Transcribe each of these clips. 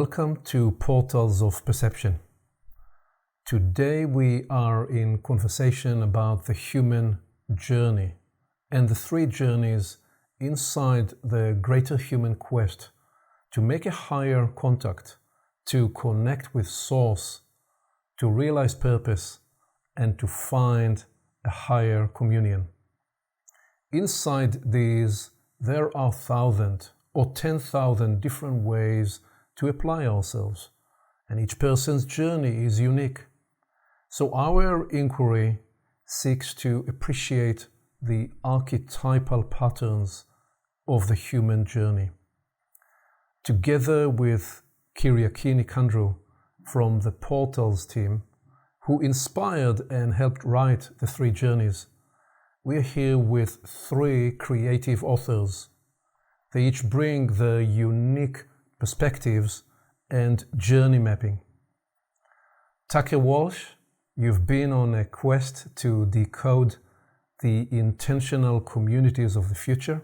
Welcome to Portals of Perception. Today we are in conversation about the human journey and the three journeys inside the greater human quest to make a higher contact, to connect with Source, to realize purpose, and to find a higher communion. Inside these, there are 1,000 or 10,000 different ways to apply ourselves, and each person's journey is unique. So our inquiry seeks to appreciate the archetypal patterns of the human journey. Together with Kyriaki Nicandrou from the Portals team, who inspired and helped write the three journeys, we are here with three creative authors. They each bring their unique perspectives and journey mapping. Tucker Walsh, you've been on a quest to decode the intentional communities of the future.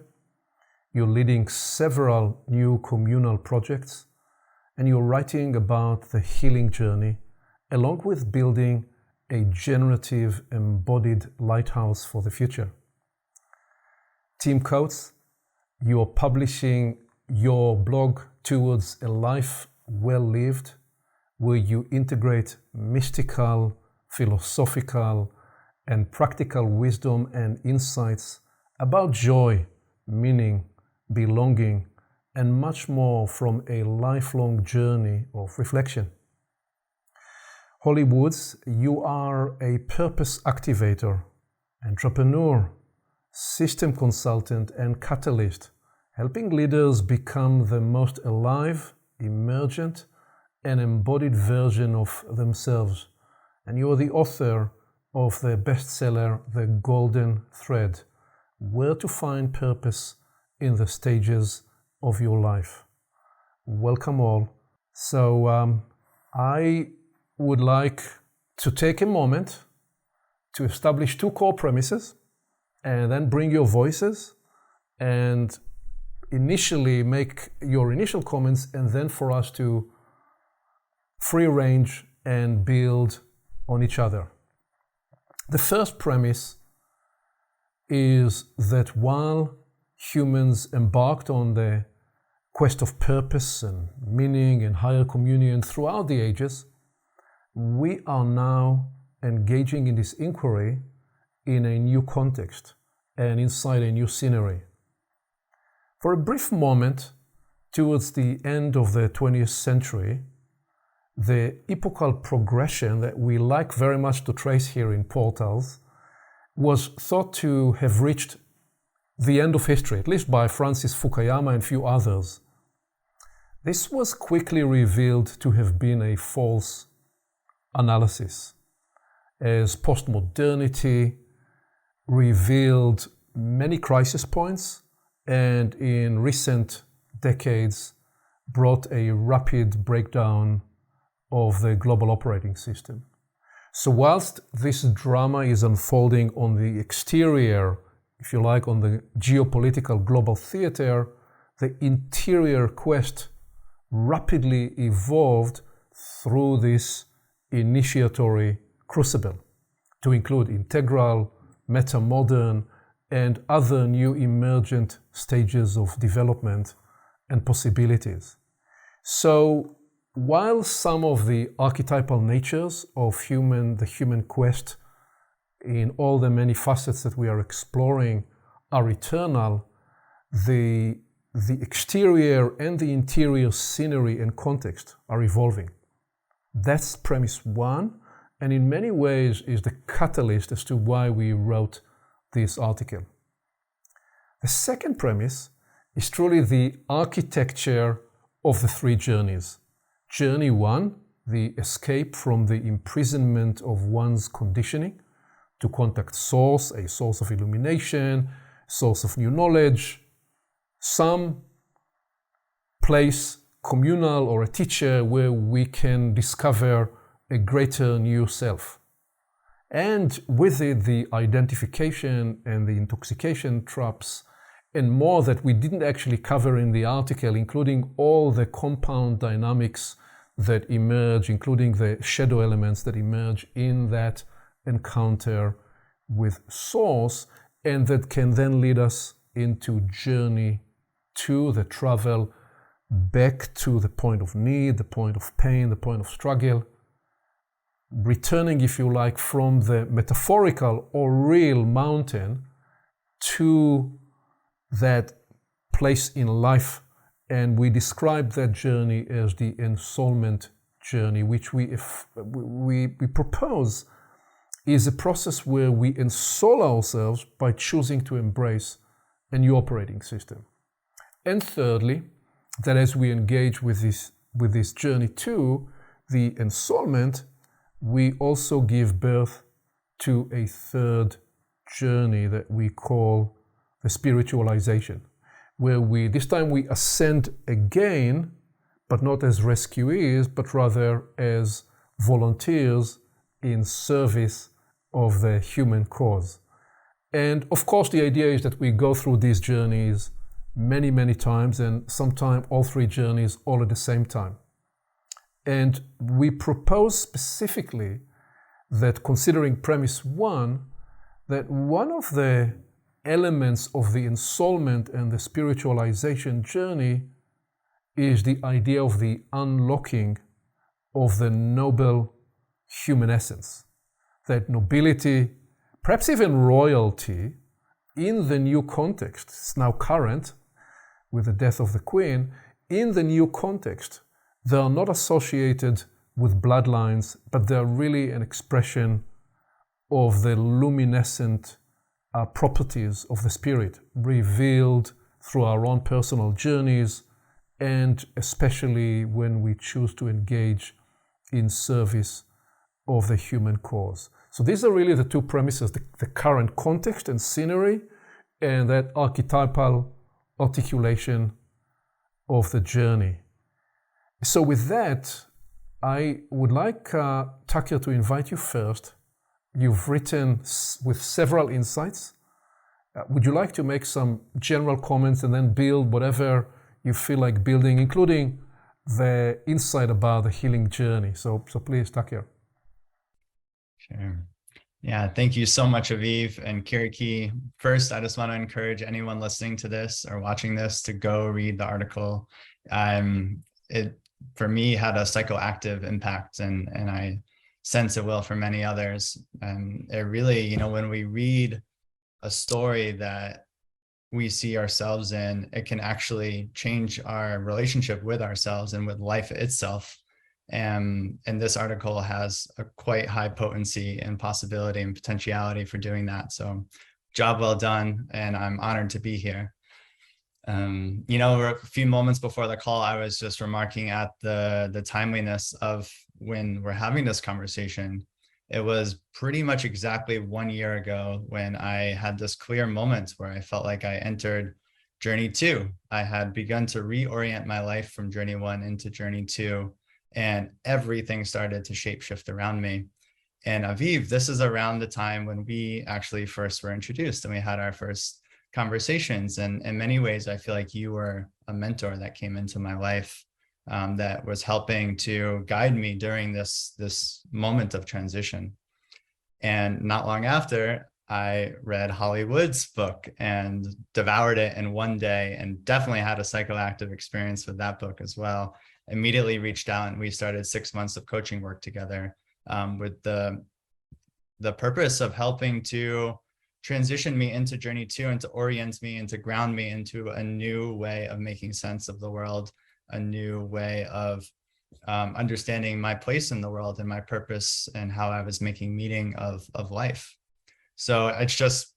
You're leading several new communal projects, and you're writing about the healing journey, along with building a generative embodied lighthouse for the future. Tim Coates, you're publishing your blog Towards a Life Well Lived, where you integrate mystical, philosophical, and practical wisdom and insights about joy, meaning, belonging, and much more from a lifelong journey of reflection. Holly Woods, you are a purpose activator, entrepreneur, system consultant, and catalyst, helping leaders become the most alive, emergent, and embodied version of themselves. And you are the author of the bestseller, The Golden Thread, Where to Find Purpose in the Stages of Your Life. Welcome all. So I would like to take a moment to establish two core premises and then bring your voices and initially make your initial comments, and then for us to free range and build on each other. The first premise is that while humans embarked on the quest of purpose and meaning and higher communion throughout the ages, we are now engaging in this inquiry in a new context and inside a new scenery. For a brief moment, towards the end of the 20th century, the epochal progression that we like very much to trace here in Portals was thought to have reached the end of history, at least by Francis Fukuyama and a few others. This was quickly revealed to have been a false analysis, as postmodernity revealed many crisis points and in recent decades brought a rapid breakdown of the global operating system. So whilst this drama is unfolding on the exterior, if you like, on the geopolitical global theater, the interior quest rapidly evolved through this initiatory crucible to include integral, meta-modern, and other new emergent stages of development and possibilities. So while some of the archetypal natures of the human quest in all the many facets that we are exploring are eternal, the exterior and the interior scenery and context are evolving. That's premise one, and in many ways is the catalyst as to why we wrote this article. The second premise is truly the architecture of the three journeys. Journey one, the escape from the imprisonment of one's conditioning to contact Source, a source of illumination, source of new knowledge, some place, communal or a teacher where we can discover a greater new self. And with it, the identification and the intoxication traps and more that we didn't actually cover in the article, including all the compound dynamics that emerge, including the shadow elements that emerge in that encounter with Source, and that can then lead us into journey to the travel back to the point of need, the point of pain, the point of struggle, returning, if you like, from the metaphorical or real mountain to that place in life. And we describe that journey as the ensoulment journey, which we propose is a process where we ensoul ourselves by choosing to embrace a new operating system. And thirdly, that as we engage with this journey to the ensoulment, we also give birth to a third journey that we call the spiritualization, where this time we ascend again, but not as rescuees, but rather as volunteers in service of the human cause. And of course, the idea is that we go through these journeys many, many times, and sometimes all three journeys all at the same time. And we propose specifically that, considering premise one, that one of the elements of the ensoulment and the spiritualization journey is the idea of the unlocking of the noble human essence. That nobility, perhaps even royalty, in the new context, it's now current with the death of the Queen, in the new context, they are not associated with bloodlines, but they're really an expression of the luminescent properties of the spirit, revealed through our own personal journeys, and especially when we choose to engage in service of the human cause. So these are really the two premises, the current context and scenery, and that archetypal articulation of the journey. So with that, I would like Tucker to invite you first. You've written with several insights. Would you like to make some general comments and then build whatever you feel like building, including the insight about the healing journey? So please, Tucker. Sure. Yeah, thank you so much, Aviv and Kiriki. First, I just want to encourage anyone listening to this or watching this to go read the article. It, for me, had a psychoactive impact, and I sense it will for many others. It really, when we read a story that we see ourselves in, it can actually change our relationship with ourselves and with life itself. And this article has a quite high potency and possibility and potentiality for doing that. So job well done, and I'm honored to be here. A few moments before the call, I was just remarking at the timeliness of when we're having this conversation. It was pretty much exactly 1 year ago when I had this clear moment where I felt like I entered journey 2. I had begun to reorient my life from journey 1 into journey 2, and everything started to shapeshift around me. And Aviv, this is around the time when we actually first were introduced and we had our first conversations. And in many ways, I feel like you were a mentor that came into my life, that was helping to guide me during this moment of transition. And not long after, I read Hollywood's book and devoured it in one day, and definitely had a psychoactive experience with that book as well. Immediately reached out, and we started 6 months of coaching work together, with the purpose of helping to transition me into journey 2 and to orient me and to ground me into a new way of making sense of the world, a new way of understanding my place in the world and my purpose and how I was making meaning of life. So it's just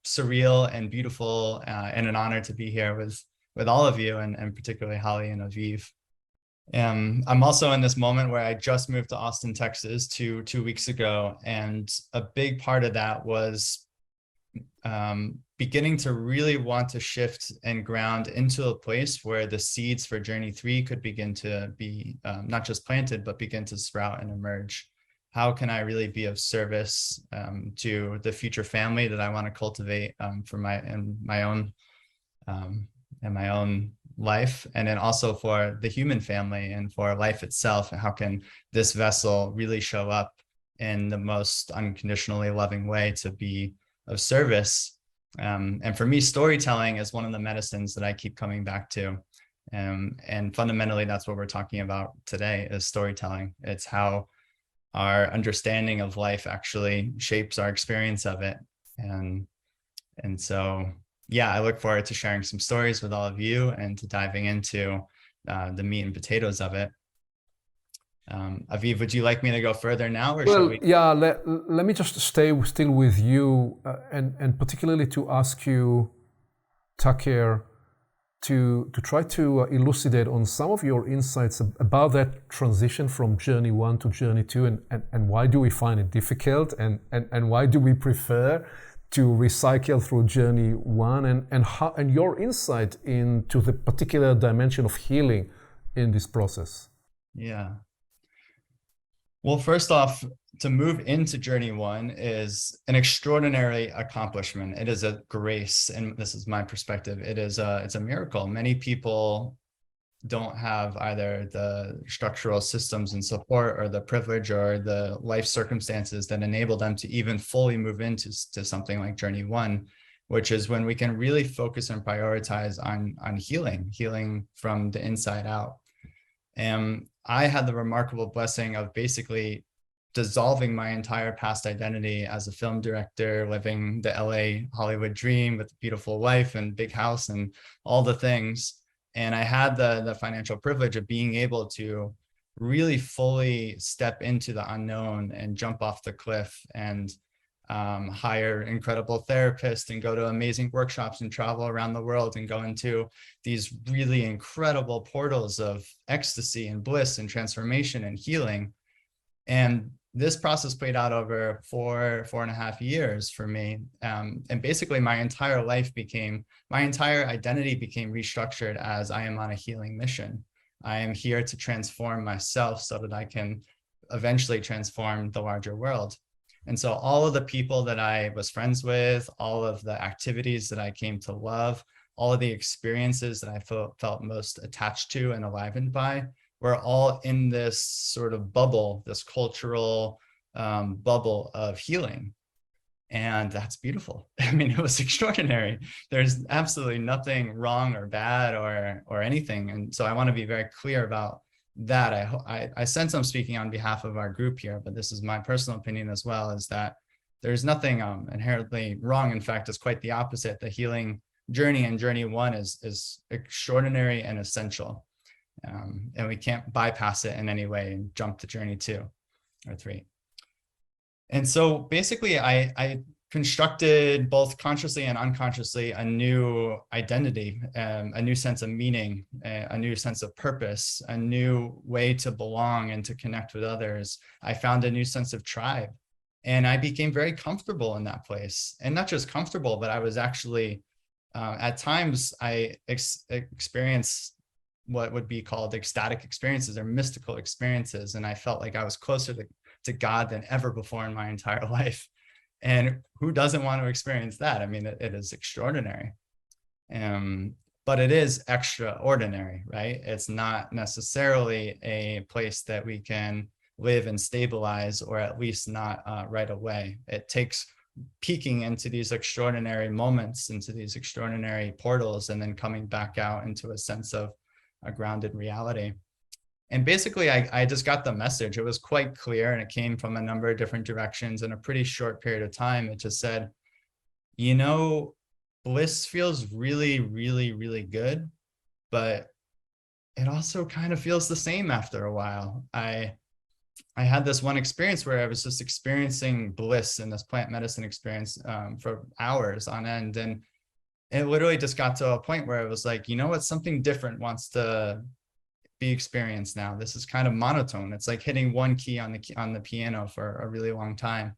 surreal and beautiful, and an honor to be here with all of you, and particularly Holly and Aviv. I'm also in this moment where I just moved to Austin, Texas 2 weeks ago. And a big part of that was beginning to really want to shift and ground into a place where the seeds for journey 3 could begin to be not just planted, but begin to sprout and emerge. How can I really be of service to the future family that I want to cultivate for my own in my own life, and then also for the human family and for life itself. And how can this vessel really show up in the most unconditionally loving way to be of service? And for me, storytelling is one of the medicines that I keep coming back to. And fundamentally, that's what we're talking about today, is storytelling. It's how our understanding of life actually shapes our experience of it. And so, yeah, I look forward to sharing some stories with all of you and to diving into the meat and potatoes of it. Aviv, would you like me to go further now, or shall we? Yeah, let me just stay still with you, and particularly to ask you, Tucker, to try to elucidate on some of your insights about that transition from journey 1 to journey 2, and why do we find it difficult, and why do we prefer to recycle through journey 1, and your insight into the particular dimension of healing in this process. Yeah. Well, first off, to move into journey 1 is an extraordinary accomplishment. It is a grace, and this is my perspective. It's a miracle. Many people don't have either the structural systems and support, or the privilege, or the life circumstances that enable them to even fully move into something like journey 1, which is when we can really focus and prioritize on healing from the inside out. And I had the remarkable blessing of basically dissolving my entire past identity as a film director, living the LA Hollywood dream with a beautiful wife and big house and all the things. And I had the financial privilege of being able to really fully step into the unknown and jump off the cliff and hire incredible therapists and go to amazing workshops and travel around the world and go into these really incredible portals of ecstasy and bliss and transformation and healing. And this process played out over 4.5 years for me. And basically my entire identity became restructured as I am on a healing mission. I am here to transform myself so that I can eventually transform the larger world. And so all of the people that I was friends with, all of the activities that I came to love, all of the experiences that I felt most attached to and enlivened by, were all in this sort of bubble, this cultural bubble of healing. And that's beautiful. I mean, it was extraordinary. There's absolutely nothing wrong or bad or anything. And so I want to be very clear about that. I sense I'm speaking on behalf of our group here, but this is my personal opinion as well, is that there's nothing inherently wrong. In fact, it's quite the opposite. The healing journey in journey 1 is extraordinary and essential. And we can't bypass it in any way and jump to journey 2 or 3. And so basically I constructed, both consciously and unconsciously, a new identity, a new sense of meaning, a new sense of purpose, a new way to belong and to connect with others. I found a new sense of tribe, and I became very comfortable in that place. And not just comfortable, but I was actually, at times I experienced what would be called ecstatic experiences or mystical experiences. And I felt like I was closer to God than ever before in my entire life. And who doesn't want to experience that? I mean, it is extraordinary. But it is extraordinary, right? It's not necessarily a place that we can live and stabilize, or at least not right away. It takes peeking into these extraordinary moments, into these extraordinary portals, and then coming back out into a sense of a grounded reality. And basically, I just got the message. It was quite clear, and it came from a number of different directions in a pretty short period of time. It just said, you know, bliss feels really, really, really good, but it also kind of feels the same after a while. I had this one experience where I was just experiencing bliss in this plant medicine experience for hours on end. And it literally just got to a point where it was like, you know what, something different wants to be experienced now. This is kind of monotone. It's like hitting one key on the piano for a really long time.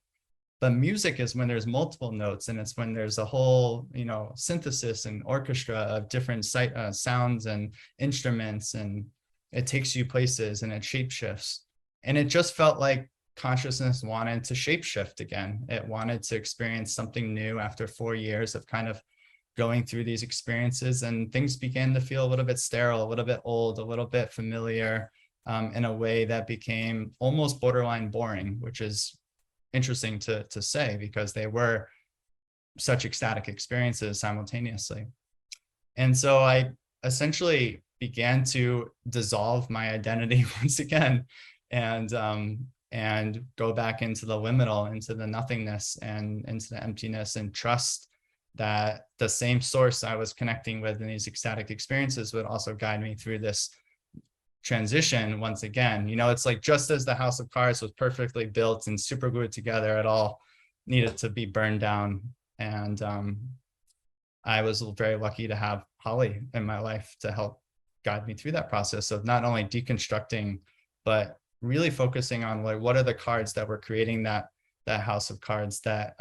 But music is when there's multiple notes, and it's when there's a whole, synthesis and orchestra of different sounds and instruments, and it takes you places and it shapeshifts. And it just felt like consciousness wanted to shapeshift again. It wanted to experience something new after 4 years of kind of going through these experiences, and things began to feel a little bit sterile, a little bit old, a little bit familiar, in a way that became almost borderline boring, which is interesting to say because they were such ecstatic experiences simultaneously. And so I essentially began to dissolve my identity once again, and go back into the liminal, into the nothingness, and into the emptiness, and trust that the same source I was connecting with in these ecstatic experiences would also guide me through this transition once again. You know, it's like, just as the house of cards was perfectly built and super glued together, it all needed to be burned down. And I was very lucky to have Holly in my life to help guide me through that process of not only deconstructing, but really focusing on, like, what are the cards that were creating that house of cards that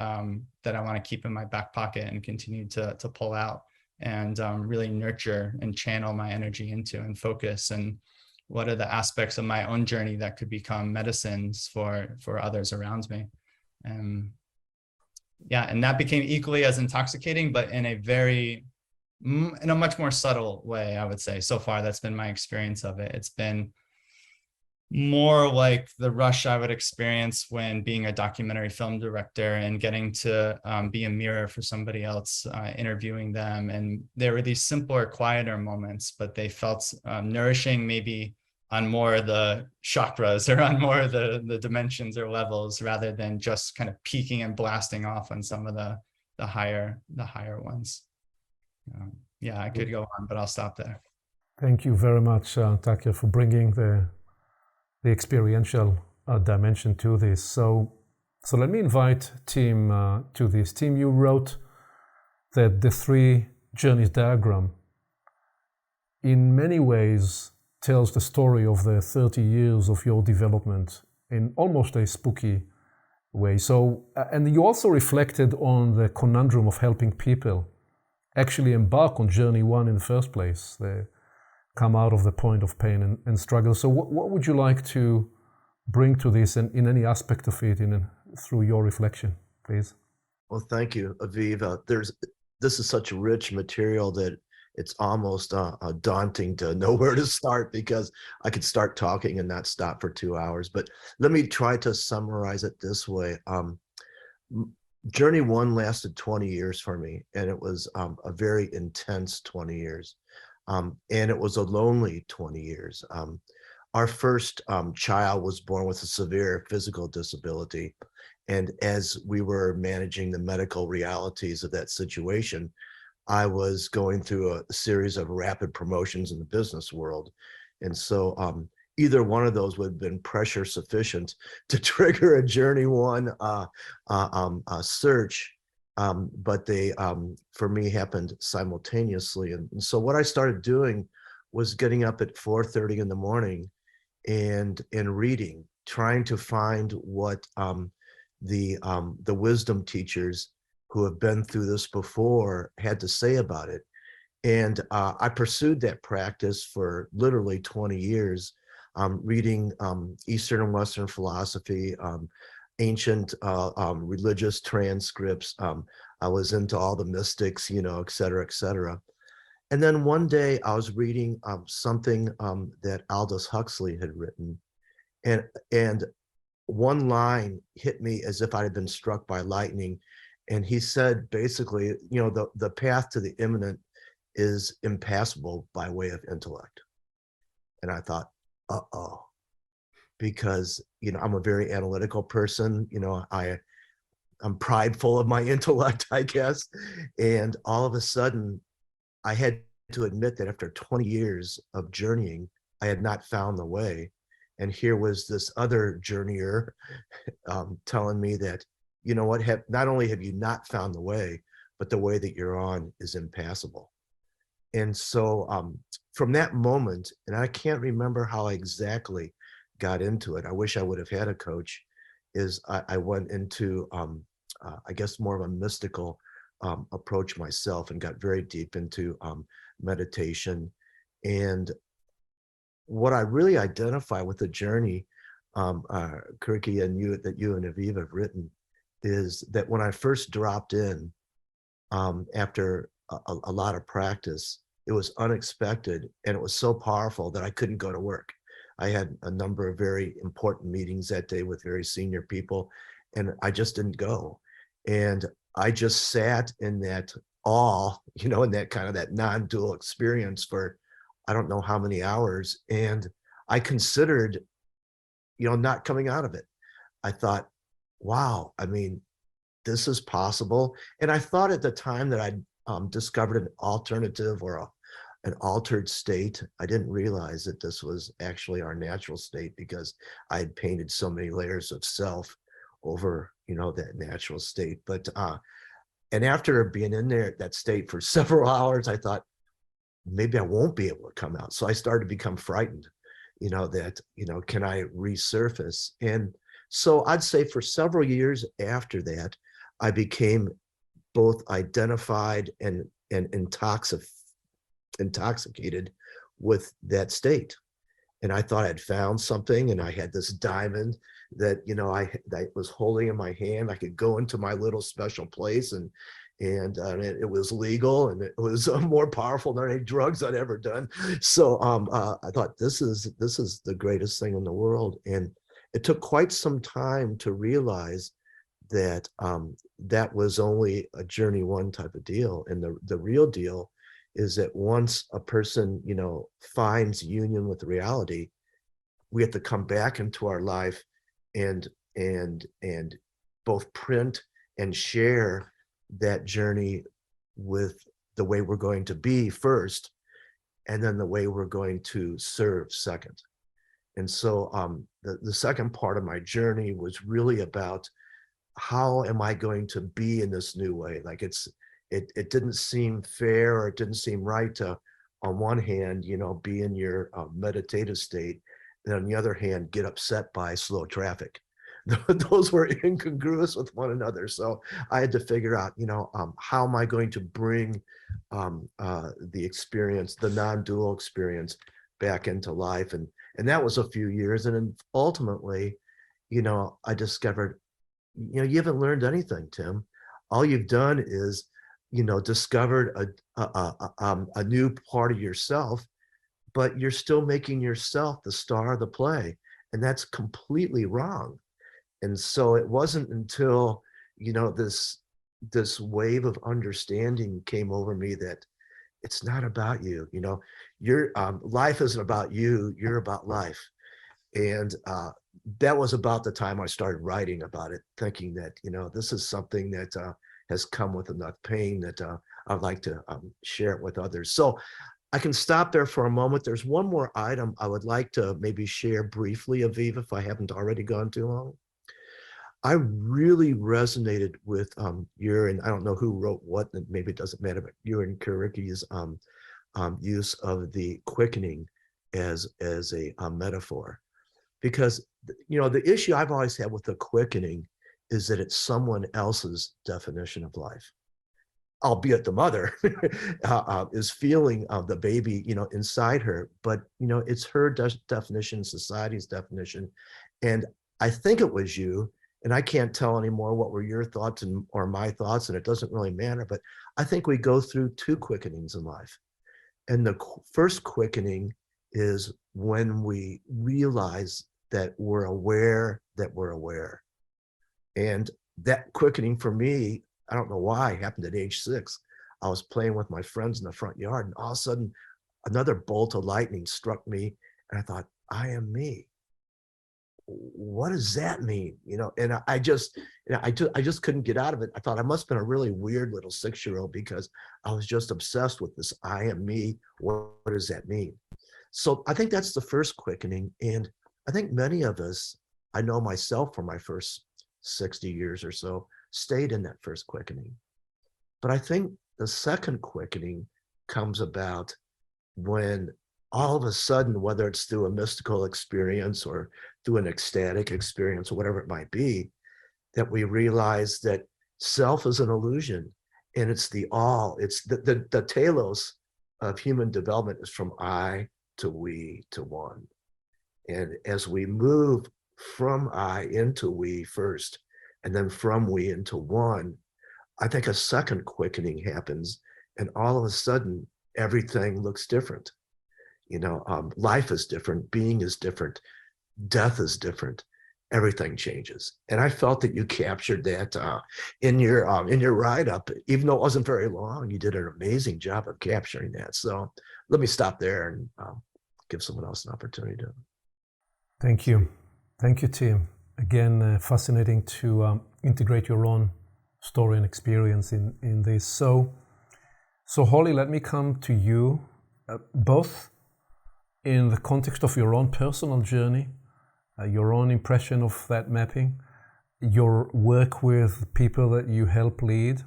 that I want to keep in my back pocket and continue to pull out, and really nurture and channel my energy into and focus, and what are the aspects of my own journey that could become medicines for others around me. Yeah, and that became equally as intoxicating, but in a much more subtle way, I would say. So far, that's been my experience of it. It's been more like the rush I would experience when being a documentary film director and getting to be a mirror for somebody else, interviewing them. And there were these simpler, quieter moments, but they felt nourishing, maybe on more of the chakras or on more of the dimensions or levels, rather than just kind of peaking and blasting off on some of the higher ones. Yeah, I could go on, but I'll stop there. Thank you very much, Takir, for bringing the experiential dimension to this. So let me invite Tim to this. Tim, you wrote that the 3 journeys diagram in many ways tells the story of the 30 years of your development in almost a spooky way. So, and you also reflected on the conundrum of helping people actually embark on journey 1 in the first place. They come out of the point of pain and struggle. So what would you like to bring to this, and in any aspect of it, through your reflection, please? Well, thank you, Aviv. This is such rich material that it's almost daunting to know where to start, because I could start talking and not stop for 2 hours. But let me try to summarize it this way. Journey 1 lasted 20 years for me, and it was a very intense 20 years. And it was a lonely 20 years. Our first child was born with a severe physical disability. And as we were managing the medical realities of that situation, I was going through a series of rapid promotions in the business world. And so either one of those would have been pressure sufficient to trigger a journey 1 search. But they, for me, happened simultaneously. And so what I started doing was getting up at 4:30 in the morning and reading, trying to find what the wisdom teachers who have been through this before had to say about it. And I pursued that practice for literally 20 years, reading Eastern and Western philosophy, ancient religious transcripts. I was into all the mystics, et cetera, et cetera. And then one day I was reading something that Aldous Huxley had written. And one line hit me as if I had been struck by lightning. And he said, basically, the path to the imminent is impassable by way of intellect. And I thought, uh-oh. Because I'm a very analytical person. I'm prideful of my intellect, I guess. And all of a sudden, I had to admit that after 20 years of journeying, I had not found the way. And here was this other journeyer telling me that, what, not only have you not found the way, but the way that you're on is impassable. And so from that moment, and I can't remember how I exactly got into it. I wish I would have had a coach. I went into, I guess, more of a mystical approach myself, and got very deep into meditation. And what I really identify with the journey, Kirky, and that you and Aviv have written, is that when I first dropped in, after a lot of practice. It was unexpected, and it was so powerful that I couldn't go to work. I had a number of very important meetings that day with very senior people, and I just didn't go. And I just sat in that awe, in that kind of that non-dual experience for I don't know how many hours. And I considered, not coming out of it. I thought, wow, I mean, this is possible. And I thought at the time that I'd discovered an alternative or an altered state. I didn't realize that this was actually our natural state because I had painted so many layers of self over, that natural state. But and after being in that state for several hours, I thought maybe I won't be able to come out. So I started to become frightened, that, can I resurface? And so I'd say for several years after that, I became both identified and intoxicated with that state. And I thought I'd found something, and I had this diamond that, I was holding in my hand. I could go into my little special place, and it was legal, and it was more powerful than any drugs I'd ever done. So I thought this is the greatest thing in the world. And it took quite some time to realize that that was only a journey one type of deal. And the real deal is that once a person, finds union with reality, we have to come back into our life and both print and share that journey with the way we're going to be first, and then the way we're going to serve second. And so the second part of my journey was really about how am I going to be in this new way? Like it didn't seem fair, or it didn't seem right to, on one hand, be in your meditative state, and on the other hand, get upset by slow traffic. Those were incongruous with one another. So I had to figure out, how am I going to bring the experience, the non-dual experience, back into life? And that was a few years. And then ultimately, I discovered, you haven't learned anything, Tim. All you've done is, discovered a new part of yourself, but you're still making yourself the star of the play. And that's completely wrong. And so it wasn't until, this wave of understanding came over me that it's not about you. Your life isn't about you, you're about life. And that was about the time I started writing about it, thinking that, this is something that has come with enough pain that I'd like to share it with others. So I can stop there for a moment. There's one more item I would like to maybe share briefly, Aviv, if I haven't already gone too long. I really resonated with and I don't know who wrote what, and maybe it doesn't matter, but and Kiriki's use of the quickening as a metaphor. Because, the issue I've always had with the quickening is that it's someone else's definition of life, albeit the mother is feeling the baby, inside her, but, it's her definition, society's definition. And I think it was you, and I can't tell anymore what were your thoughts or my thoughts, and it doesn't really matter, but I think we go through two quickenings in life. And the first quickening is when we realize that we're aware that we're aware. And that quickening for me, I don't know why, happened at age 6. I was playing with my friends in the front yard, and all of a sudden another bolt of lightning struck me, and I thought, I am me. What does that mean? And I just couldn't get out of it. I thought I must have been a really weird little 6-year-old because I was just obsessed with this I am me. What does that mean? So I think that's the first quickening. And I think many of us, I know myself for my first 60 years or so, stayed in that first quickening. But I think the second quickening comes about when all of a sudden, whether it's through a mystical experience or through an ecstatic experience or whatever it might be, that we realize that self is an illusion, and it's the all. It's the telos of human development is from I to we to one. And as we move from I into we first, and then from we into one, I think a second quickening happens, And all of a sudden, everything looks different. Life is different, being is different, death is different, everything changes. And I felt that you captured that in your write up. Even though it wasn't very long, you did an amazing job of capturing that. So let me stop there and give someone else an opportunity to. Thank you, Tim. Again, fascinating to integrate your own story and experience in this. So Holly, let me come to you, both in the context of your own personal journey, your own impression of that mapping, your work with people that you help lead,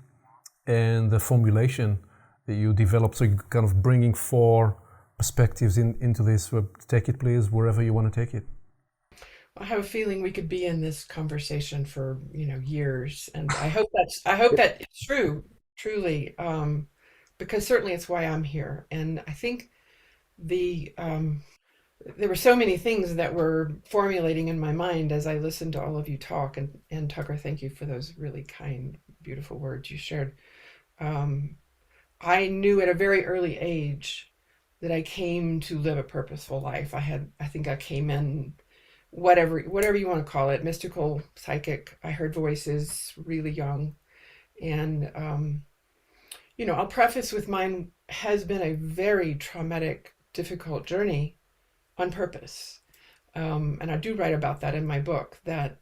and the formulation that you develop. So you're kind of bringing 4 perspectives into this. Take it, please, wherever you want to take it. I have a feeling we could be in this conversation for years, and I hope that it's true, truly, because certainly it's why I'm here. And I think there were so many things that were formulating in my mind as I listened to all of you talk. And Tucker, thank you for those really kind, beautiful words you shared. I knew at a very early age that I came to live a purposeful life. I think I came in, whatever you want to call it, mystical, psychic. I heard voices really young. And, I'll preface with mine has been a very traumatic, difficult journey on purpose. And I do write about that in my book, that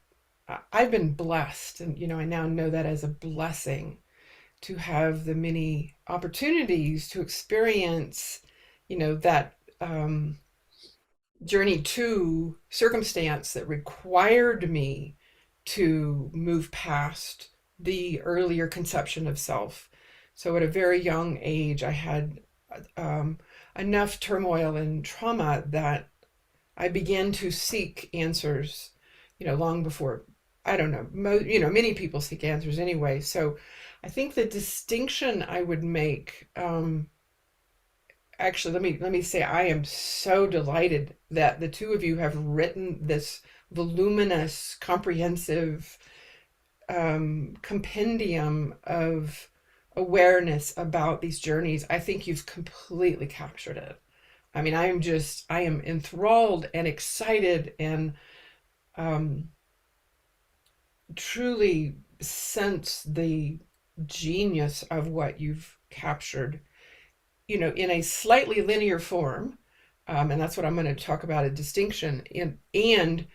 I've been blessed. And, I now know that as a blessing to have the many opportunities to experience, that journey to circumstance that required me to move past the earlier conception of self. So at a very young age, I had enough turmoil and trauma that I began to seek answers, long before, I don't know, many people seek answers anyway. So I think the distinction I would make, actually, let me say, I am so delighted that the two of you have written this voluminous, comprehensive compendium of awareness about these journeys. I think you've completely captured it. I mean, I am enthralled and excited and truly sense the genius of what you've captured, in a slightly linear form. And that's what I'm going to talk about, a distinction, and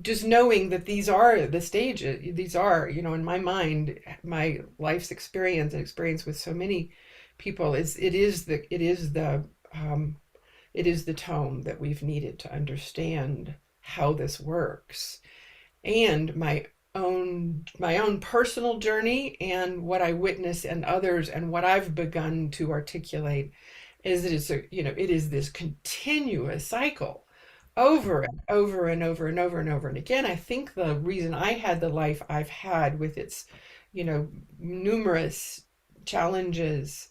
just knowing that these are the stages, these are, in my mind, my life's experience and experience with so many people it is the tone that we've needed to understand how this works. And my own personal journey and what I witness in others and what I've begun to articulate is that it is this continuous cycle over and over and over and over and over. And again, I think the reason I had the life I've had with its, numerous challenges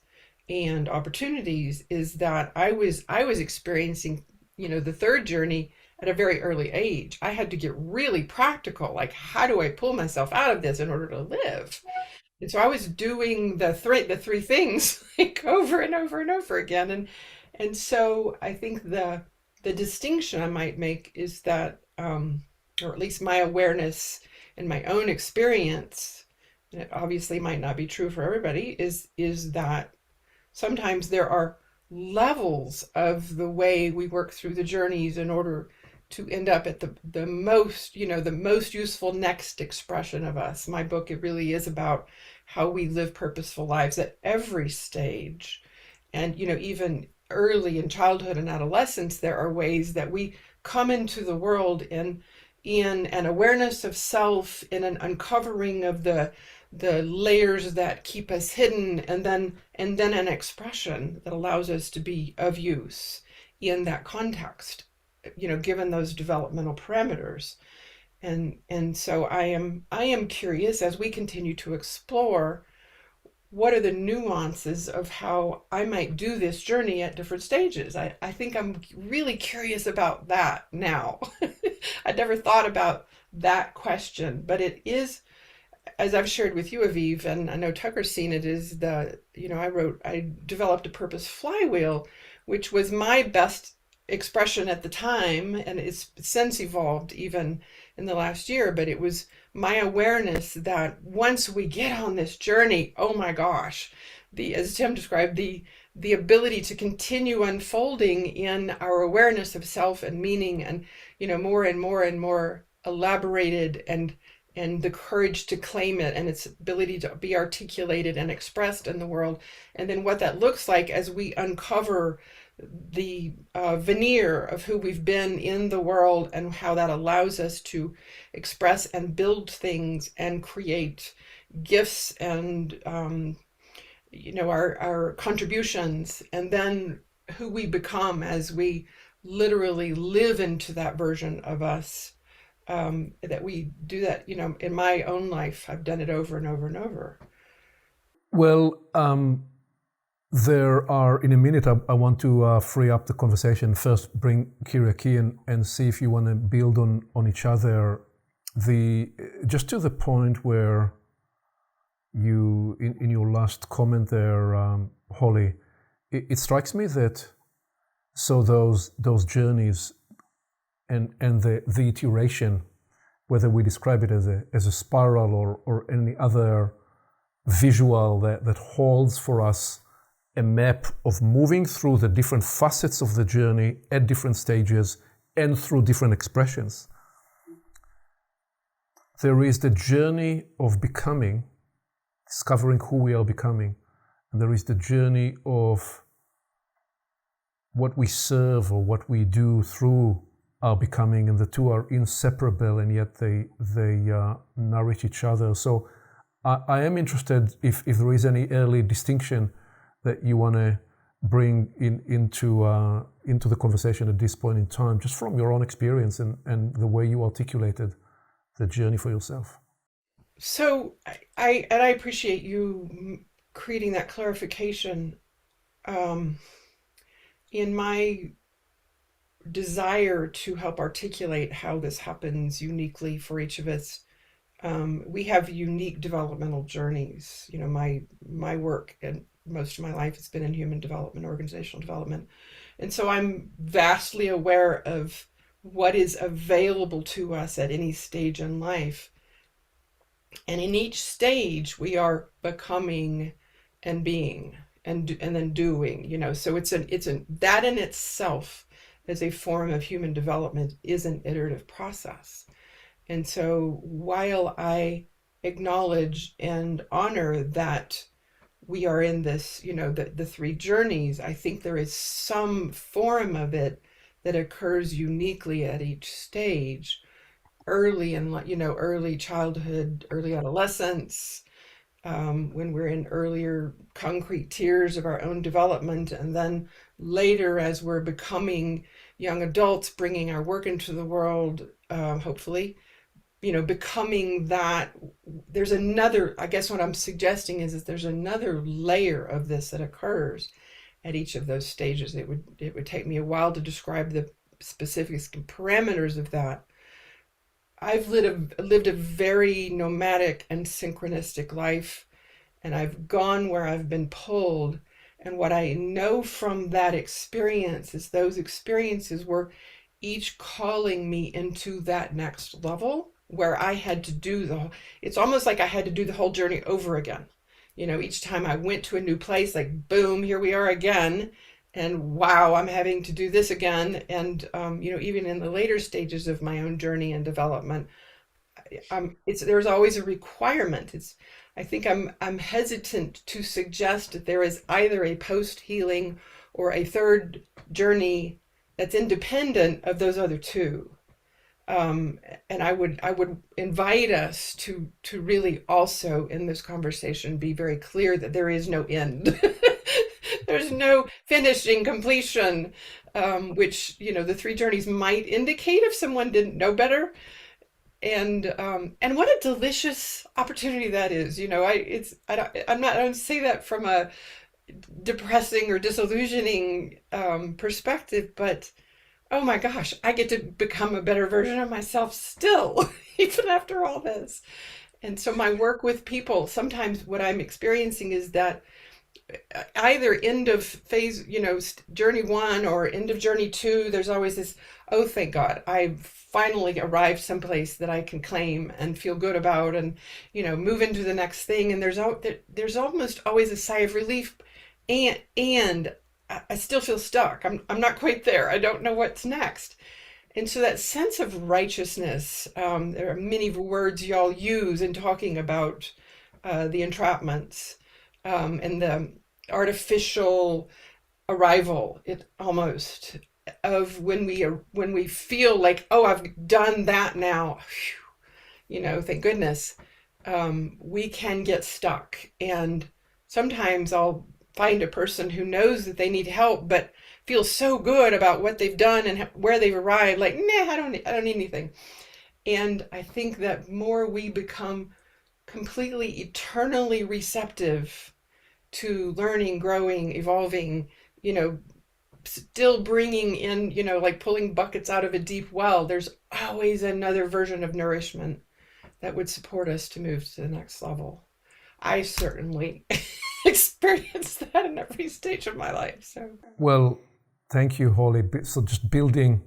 and opportunities is that I was experiencing, the third journey at a very early age. I had to get really practical, like, how do I pull myself out of this in order to live? And so I was doing the three things like over and over and over again. And so I think the distinction I might make is that, or at least my awareness and my own experience, and it obviously might not be true for everybody, is that sometimes there are levels of the way we work through the journeys in order to end up at the most, the most useful next expression of us. My book, it really is about how we live purposeful lives at every stage. And, even early in childhood and adolescence, there are ways that we come into the world in an awareness of self, in an uncovering of the layers that keep us hidden, and then an expression that allows us to be of use in that context, given those developmental parameters. And so I am curious, as we continue to explore, what are the nuances of how I might do this journey at different stages. I think I'm really curious about that now. I'd never thought about that question, but it is, as I've shared with you, Aviv, and I know Tucker's seen it, is I developed a purpose flywheel, which was my best expression at the time, and it's since evolved even in the last year. But it was my awareness that once we get on this journey, oh my gosh, as Tim described, the ability to continue unfolding in our awareness of self and meaning, and more and more and more elaborated, and the courage to claim it, and its ability to be articulated and expressed in the world. And then what that looks like as we uncover the veneer of who we've been in the world, and how that allows us to express and build things and create gifts and our contributions, and then who we become as we literally live into that version of us. That we do that, in my own life, I've done it over and over and over. Well, there are, in a minute, I want to free up the conversation. First, bring Kyriaki in and see if you want to build on each other. Just to the point where you, in your last comment there, Holly, it strikes me that those journeys and the iteration, whether we describe it as a spiral or any other visual that holds for us a map of moving through the different facets of the journey at different stages and through different expressions. There is the journey of becoming, discovering who we are becoming, and there is the journey of what we serve or what we do through our becoming, and the two are inseparable, and yet they nourish each other. So I am interested if there is any early distinction that you want to bring into the conversation at this point in time, just from your own experience and the way you articulated the journey for yourself. So I appreciate you creating that clarification. In my desire to help articulate how this happens uniquely for each of us, we have unique developmental journeys. My work and most of my life has been in human development, organizational development, and so I'm vastly aware of what is available to us at any stage in life. And in each stage, we are becoming and being and then doing. So it's that in itself, as a form of human development, is an iterative process. And so while I acknowledge and honor that we are in this, the three journeys, I think there is some form of it that occurs uniquely at each stage, early in, early childhood, early adolescence, when we're in earlier concrete tiers of our own development, and then later as we're becoming young adults, bringing our work into the world, hopefully, becoming that. There's another, I guess what I'm suggesting is that there's another layer of this that occurs at each of those stages. It would take me a while to describe the specifics and parameters of that. I've lived a very nomadic and synchronistic life, and I've gone where I've been pulled. And what I know from that experience is those experiences were each calling me into that next level, where I had to it's almost like I had to do the whole journey over again. Each time I went to a new place, like, boom, here we are again. And wow, I'm having to do this again. And, even in the later stages of my own journey and development, there's always a requirement. I think I'm hesitant to suggest that there is either a post-healing or a third journey that's independent of those other two. And I would invite us to really also in this conversation be very clear that there is no end. There's no finishing completion, which the three journeys might indicate if someone didn't know better. And what a delicious opportunity that is. I don't say that from a depressing or disillusioning perspective, but oh my gosh, I get to become a better version of myself still, even after all this. And so my work with people, sometimes what I'm experiencing is that either end of phase, journey 1 or end of journey 2, there's always this, oh, thank God, I've finally arrived someplace that I can claim and feel good about and, move into the next thing. And there's almost always a sigh of relief. And I still feel stuck. I'm not quite there. I don't know what's next. And so that sense of righteousness, there are many words y'all use in talking about the entrapments and the artificial arrival, almost, of when we feel like, oh, I've done that now, thank goodness, we can get stuck. And sometimes I'll find a person who knows that they need help, but feels so good about what they've done and where they've arrived, like, nah, I don't need anything. And I think that more we become completely eternally receptive to learning, growing, evolving, still bringing in, like pulling buckets out of a deep well, there's always another version of nourishment that would support us to move to the next level. I certainly experienced that in every stage of my life. So, well, thank you, Holly. So just building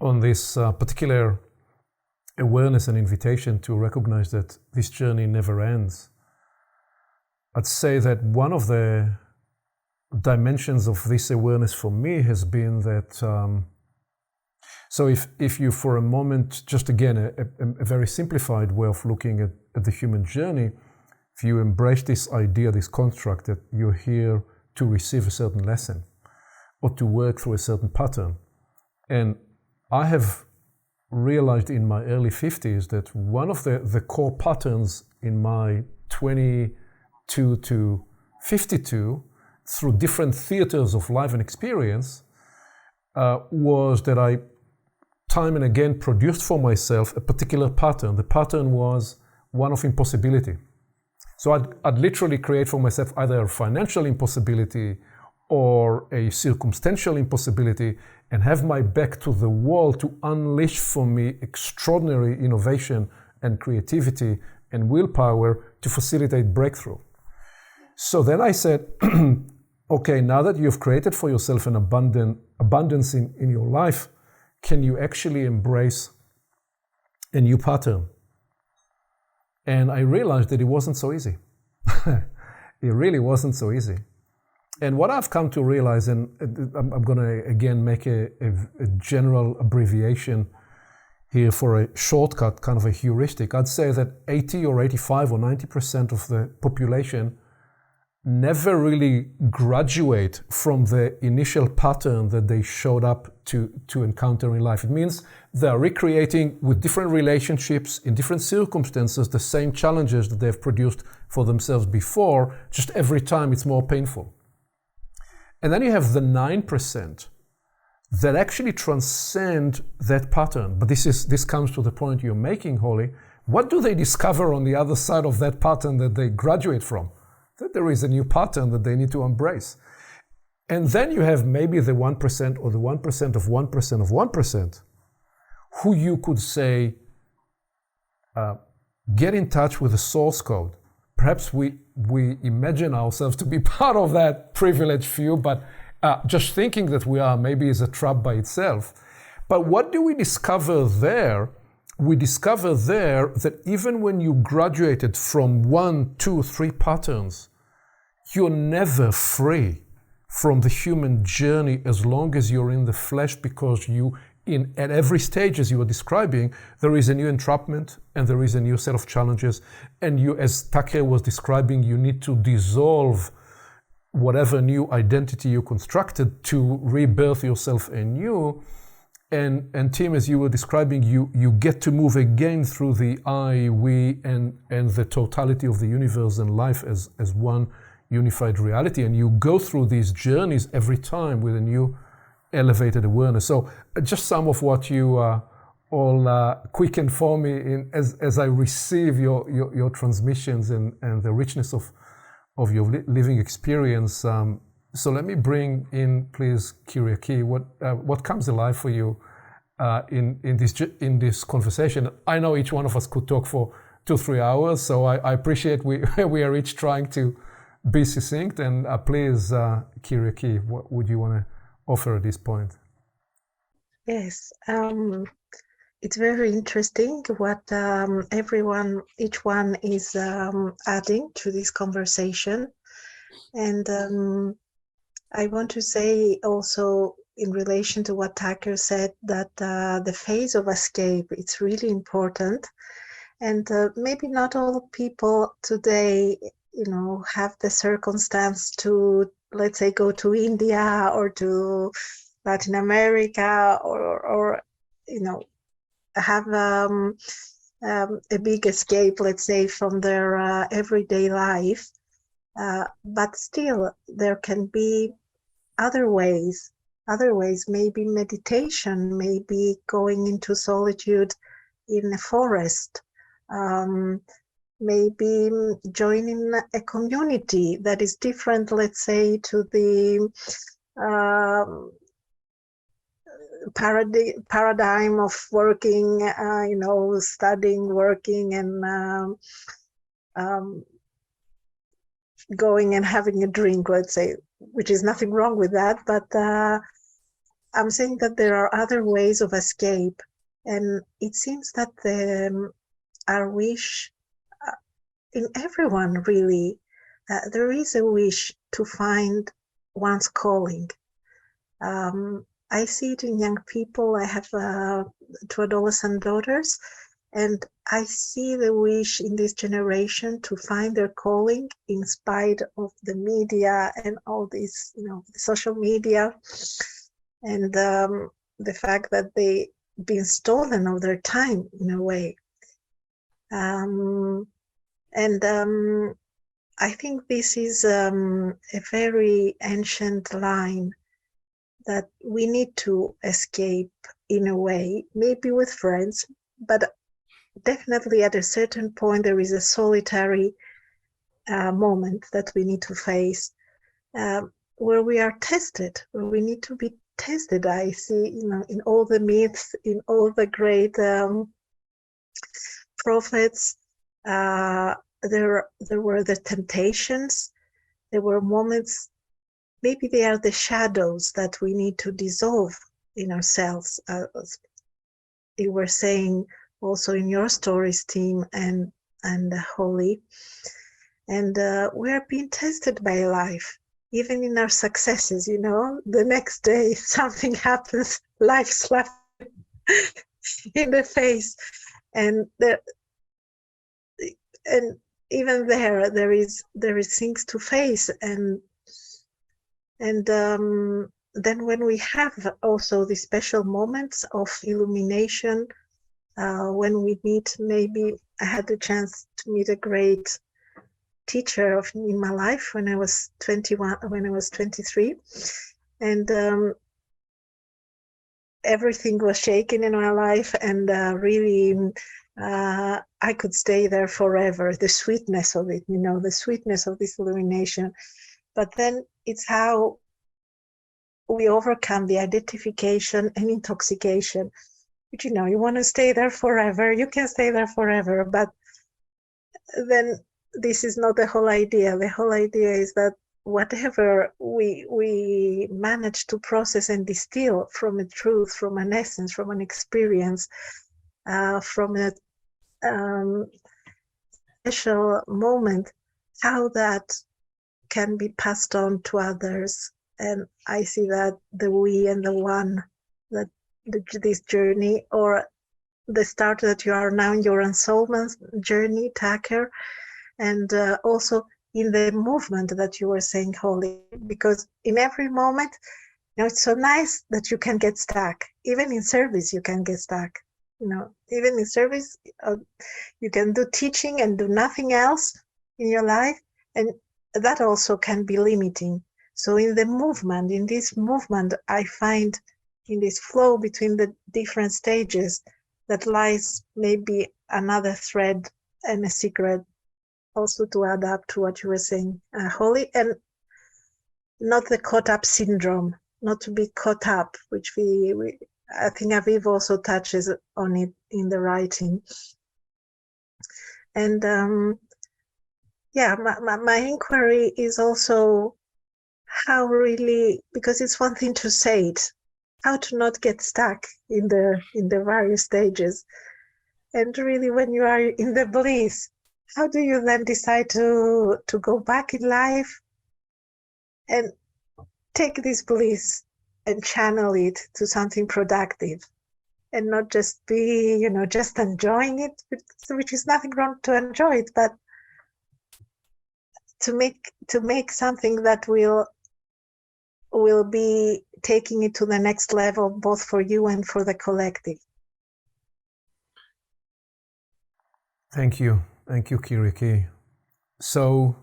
on this particular awareness and invitation to recognize that this journey never ends, I'd say that one of the dimensions of this awareness for me has been that, so if you for a moment, just again, a very simplified way of looking at the human journey, if you embrace this idea, this construct that you're here to receive a certain lesson or to work through a certain pattern. And I have realized in my early 50s that one of the core patterns in my 22 to 52, through different theaters of life and experience, was that I time and again produced for myself a particular pattern. The pattern was one of impossibility. So I'd literally create for myself either a financial impossibility or a circumstantial impossibility and have my back to the wall to unleash for me extraordinary innovation and creativity and willpower to facilitate breakthrough. So then I said, okay, now that you've created for yourself an abundance in your life, can you actually embrace a new pattern? And I realized that it wasn't so easy. It really wasn't so easy. And what I've come to realize, and I'm going to again make a general abbreviation here for a shortcut, kind of a heuristic, I'd say that 80 or 85 or 90% of the population never really graduate from the initial pattern that they showed up to encounter in life. It means they're recreating with different relationships in different circumstances the same challenges that they've produced for themselves before, just every time it's more painful. And then you have the 9% that actually transcend that pattern. But this comes to the point you're making, Holly. What do they discover on the other side of that pattern that they graduate from? That there is a new pattern that they need to embrace. And then you have maybe the 1% or the 1% of 1% of 1%, who you could say, get in touch with the source code. Perhaps we imagine ourselves to be part of that privileged few, but just thinking that we are maybe is a trap by itself. But what do we discover there? We discover there that even when you graduated from 1, 2, 3 patterns, you're never free from the human journey as long as you're in the flesh, because at every stage, as you were describing, there is a new entrapment and there is a new set of challenges. And you, as Take was describing, you need to dissolve whatever new identity you constructed to rebirth yourself anew. And Tim, as you were describing, you get to move again through the I, we, and the totality of the universe and life as one unified reality. And you go through these journeys every time with a new elevated awareness. So just some of what you all quicken for me as I receive your transmissions and the richness of your living experience. So let me bring in, please, Kyriaki, what comes alive for you in this conversation. I know each one of us could talk for 2-3 hours. So I appreciate we are each trying to be succinct. And please, Kyriaki, what would you want to offer at this point? Yes, it's very interesting what each one is adding to this conversation. And I want to say also in relation to what Tucker said, that the phase of escape, it's really important. And maybe not all people today, have the circumstance to, let's say, go to India or to Latin America or have a big escape, let's say, from their everyday life. But still, there can be other ways, maybe meditation, maybe going into solitude in a forest, maybe joining a community that is different, let's say, to the paradigm of working, studying, working, and going and having a drink, let's say, which is nothing wrong with that. But I'm saying that there are other ways of escape. And it seems that our wish in everyone, really, there is a wish to find one's calling. I see it in young people. I have 2 adolescent daughters, and I see the wish in this generation to find their calling in spite of the media and all this, social media, and the fact that they've been stolen of their time in a way. I think this is a very ancient line that we need to escape in a way, maybe with friends, but definitely at a certain point there is a solitary moment that we need to face, where we are tested, where we need to be tested. I see, in all the myths, in all the great prophets, there were the temptations, there were moments. Maybe they are the shadows that we need to dissolve in ourselves. You were saying also in your stories, team, and Holly. And we are being tested by life, even in our successes. The next day something happens, life slaps in the face, and even there is things to face, and then when we have also these special moments of illumination, when we meet, maybe I had the chance to meet a great teacher in my life when I was 21, when I was 23, and everything was shaken in my life, and really I could stay there forever. The sweetness of it, the sweetness of this illumination. But then it's how we overcome the identification and intoxication. But you want to stay there forever, you can stay there forever, but then this is not the whole idea. The whole idea is that whatever we manage to process and distill from a truth, from an essence, from an experience, from a special moment, how that can be passed on to others. And I see that the we and the one, that this journey, or the start that you are now in your ensoulment journey, Tucker, and also in the movement that you were saying, Holly, because in every moment, it's so nice that you can get stuck. Even in service, you can get stuck. Even in service, you can do teaching and do nothing else in your life, and that also can be limiting. So in this movement, I find in this flow between the different stages that lies maybe another thread and a secret, also to add up to what you were saying, Holly, and not the caught up syndrome, not to be caught up, which I think Aviv also touches on it in the writing. And my inquiry is also how really, because it's one thing to say it, how to not get stuck in the various stages. And really, when you are in the bliss, how do you then decide to go back in life and take this bliss and channel it to something productive, and not just be, just enjoying it, which is nothing wrong to enjoy it, but to make something that will be taking it to the next level, both for you and for the collective. Thank you, Kiriki. So,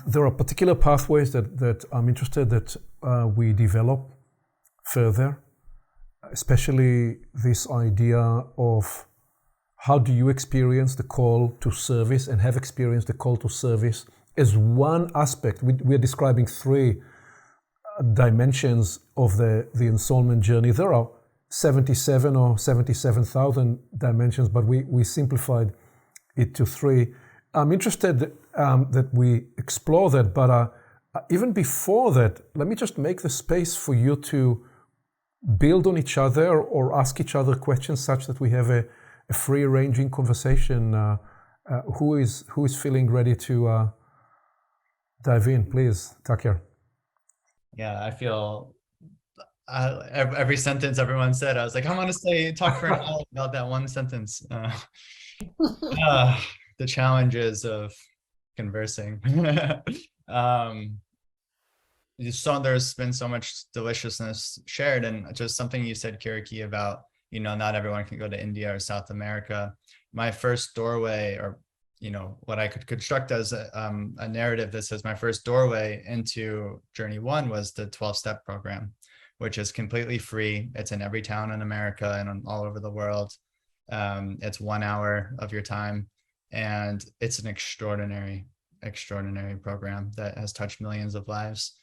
there are particular pathways that I'm interested that we develop further, especially this idea of how do you experience the call to service and have experienced the call to service as one aspect. We're describing three dimensions of the ensoulment journey. There are 77 or 77,000 dimensions, but we simplified it to three. I'm interested that we explore that, but even before that, let me just make the space for you to build on each other or ask each other questions such that we have a free-ranging conversation. Who is feeling ready to dive in? Please, Takir. Yeah, I feel every sentence everyone said, I was like, I want to talk for an hour about that one sentence. The challenges of conversing. There's been so much deliciousness shared, and just something you said, Kiriki, about, not everyone can go to India or South America. My first doorway, or what I could construct as a narrative that says my first doorway into Journey 1 was the 12-step program, which is completely free. It's in every town in America and all over the world. It's 1 hour of your time, and it's an extraordinary program that has touched millions of lives.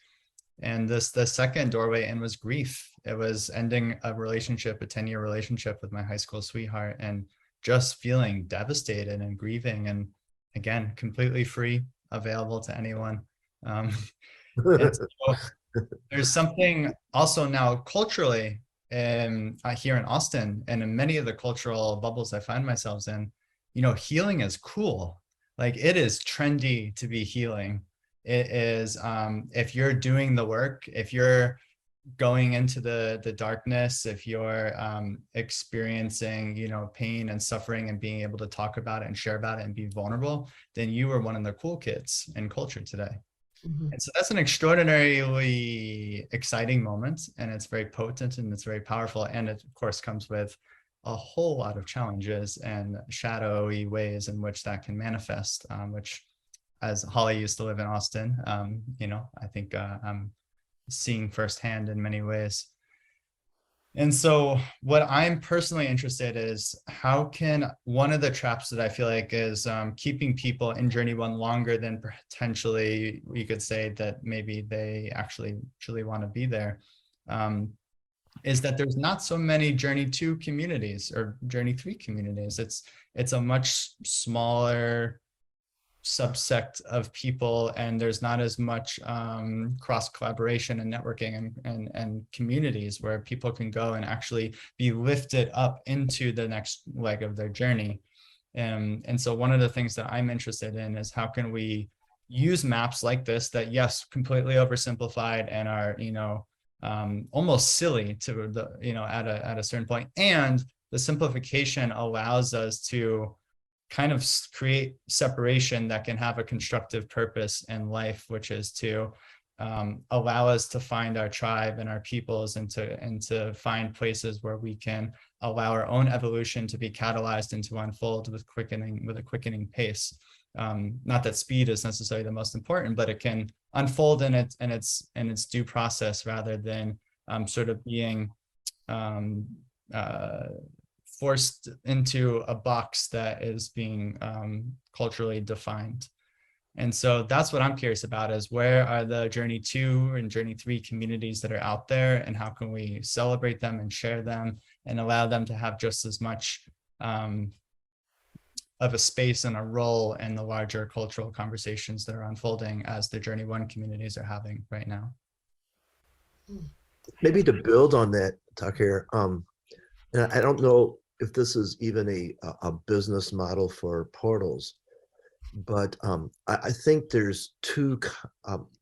And the second doorway in was grief. It was ending a 10-year relationship with my high school sweetheart, and just feeling devastated and grieving, and again, completely free, available to anyone. And so there's something also now culturally here in Austin, and in many of the cultural bubbles I find myself in, healing is cool. Like, it is trendy to be healing. It is, if you're doing the work, if you're going into the darkness, if you're experiencing, pain and suffering and being able to talk about it and share about it and be vulnerable, then you are one of the cool kids in culture today. Mm-hmm. And so that's an extraordinarily exciting moment, and it's very potent and it's very powerful. And it, of course, comes with a whole lot of challenges and shadowy ways in which that can manifest, which, as Holly used to live in Austin, I think I'm seeing firsthand in many ways. And so what I'm personally interested in is, how can one of the traps that I feel like is keeping people in Journey 1 longer than potentially we could say that maybe they actually want to be there, is that there's not so many Journey 2 communities or Journey 3 communities. It's a much smaller subsect of people, and there's not as much cross collaboration and networking and communities where people can go and actually be lifted up into the next leg of their journey. And so one of the things that I'm interested in is, how can we use maps like this that, yes, completely oversimplified and are almost silly to the at a certain point, and the simplification allows us to kind of create separation that can have a constructive purpose in life, which is to allow us to find our tribe and our peoples, and to find places where we can allow our own evolution to be catalyzed and to unfold with a quickening pace. Not that speed is necessarily the most important, but it can unfold in its due process, rather than sort of being forced into a box that is being culturally defined. And so that's what I'm curious about, is where are the Journey 2 and Journey 3 communities that are out there, and how can we celebrate them and share them and allow them to have just as much of a space and a role in the larger cultural conversations that are unfolding as the Journey One communities are having right now. Maybe to build on that, Tucker, and I don't know if this is even a business model for portals, but I think there's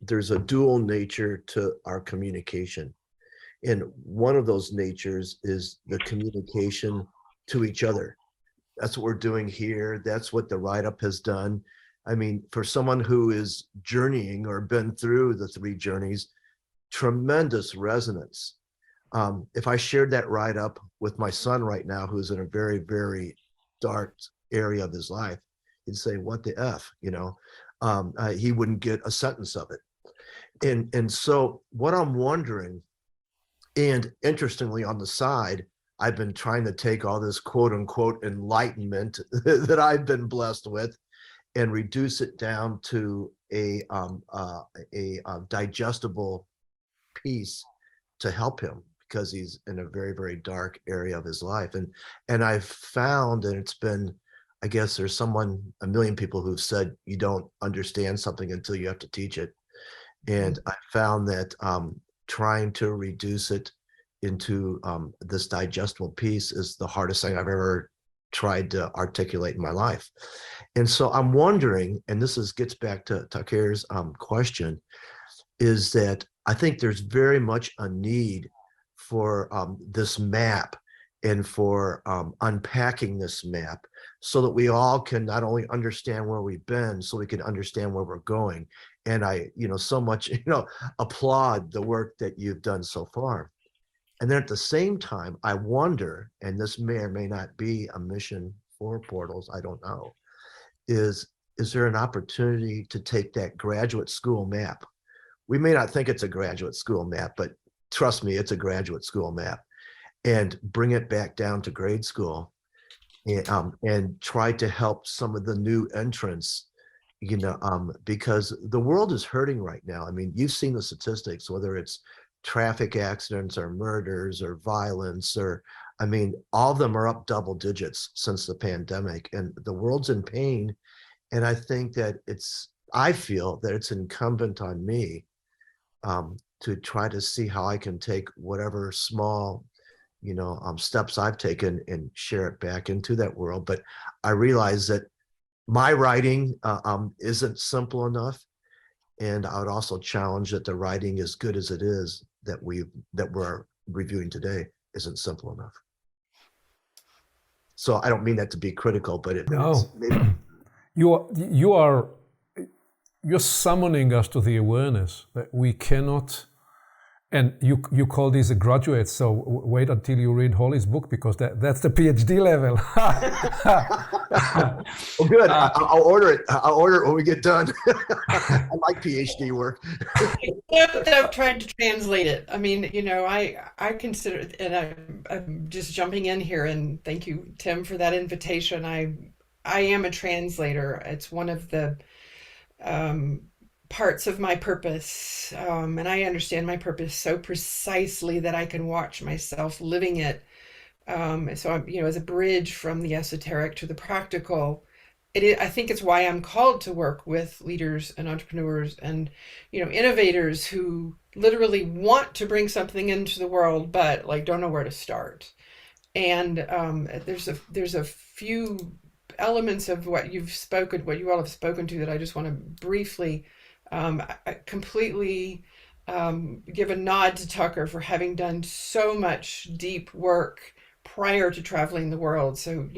there's a dual nature to our communication. And one of those natures is the communication to each other. That's what we're doing here. That's what the write-up has done. I mean, for someone who is journeying or been through the 3 journeys, tremendous resonance. If I shared that write-up with my son right now, who's in a very, very dark area of his life, he'd say, "What the F?" He wouldn't get a sentence of it. And so what I'm wondering, and interestingly on the side, I've been trying to take all this quote unquote enlightenment that I've been blessed with and reduce it down to a digestible piece to help him, because he's in a very, very dark area of his life. And I've found, and it's been, I guess there's a million people who've said you don't understand something until you have to teach it. And I found that trying to reduce it into this digestible piece is the hardest thing I've ever tried to articulate in my life. And so I'm wondering, and gets back to Taker's question, is that I think there's very much a need for this map and for unpacking this map so that we all can not only understand where we've been, so we can understand where we're going. And I, so much, applaud the work that you've done so far. And then at the same time, I wonder, and this may or may not be a mission for portals, I don't know, is there an opportunity to take that graduate school map? We may not think it's a graduate school map, but trust me, it's a graduate school map, and bring it back down to grade school and try to help some of the new entrants, because the world is hurting right now. I mean, you've seen the statistics, whether it's traffic accidents or murders or violence, or, I mean, all of them are up double digits since the pandemic, and the world's in pain. And I think that I feel that it's incumbent on me to try to see how I can take whatever small, steps I've taken and share it back into that world. But I realize that my writing isn't simple enough. And I would also challenge that the writing, as good as it is, that we're reviewing today, isn't simple enough. So I don't mean that to be critical, but No. You're summoning us to the awareness that we cannot, and you call these a graduate, so wait until you read Holly's book, because that's the PhD level. Well, good. I'll order it. I'll order it when we get done. I like PhD work. I'm trying to translate it. I mean, I consider, and I'm just jumping in here, and thank you, Tim, for that invitation. I am a translator. It's one of the parts of my purpose, and I understand my purpose so precisely that I can watch myself living it. So I'm, as a bridge from the esoteric to the practical. I think it's why I'm called to work with leaders and entrepreneurs and, innovators who literally want to bring something into the world, but don't know where to start. And there's a few elements of what you all have spoken to, that I just want to briefly I completely give a nod to Tucker for having done so much deep work prior to traveling the world. So,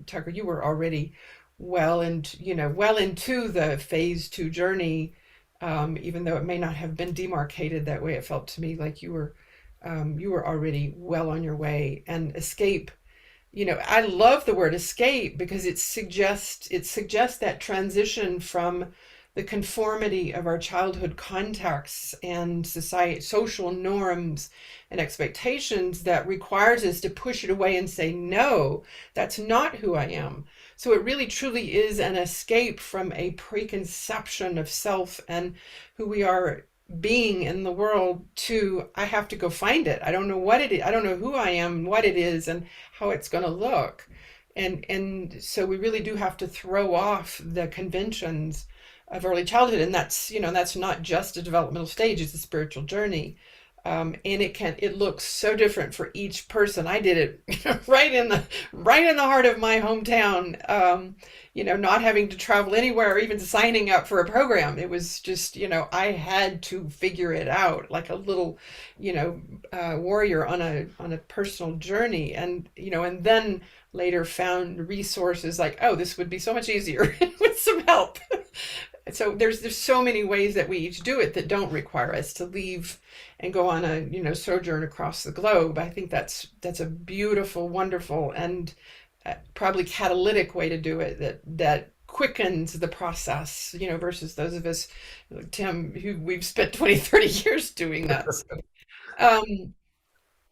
Tucker, you were already well into the phase 2 journey, even though it may not have been demarcated that way. It felt to me like you were already well on your way. And escape, I love the word escape, because it suggests that transition from the conformity of our childhood contexts and social norms and expectations that requires us to push it away and say, no, that's not who I am. So it really truly is an escape from a preconception of self and who we are being in the world to, I have to go find it. I don't know what it is. I don't know who I am, what it is, and how it's going to look. And so we really do have to throw off the conventions of early childhood, and that's not just a developmental stage; it's a spiritual journey. And it looks so different for each person. I did it right in the heart of my hometown. Not having to travel anywhere, or even signing up for a program. It was just, I had to figure it out like a little, warrior on a personal journey, and then later found resources like, oh, this would be so much easier with some help. So there's so many ways that we each do it that don't require us to leave and go on a sojourn across the globe. I think that's a beautiful, wonderful, and probably catalytic way to do it that quickens the process, versus those of us, Tim, who we've spent 20, 30 years doing that. So,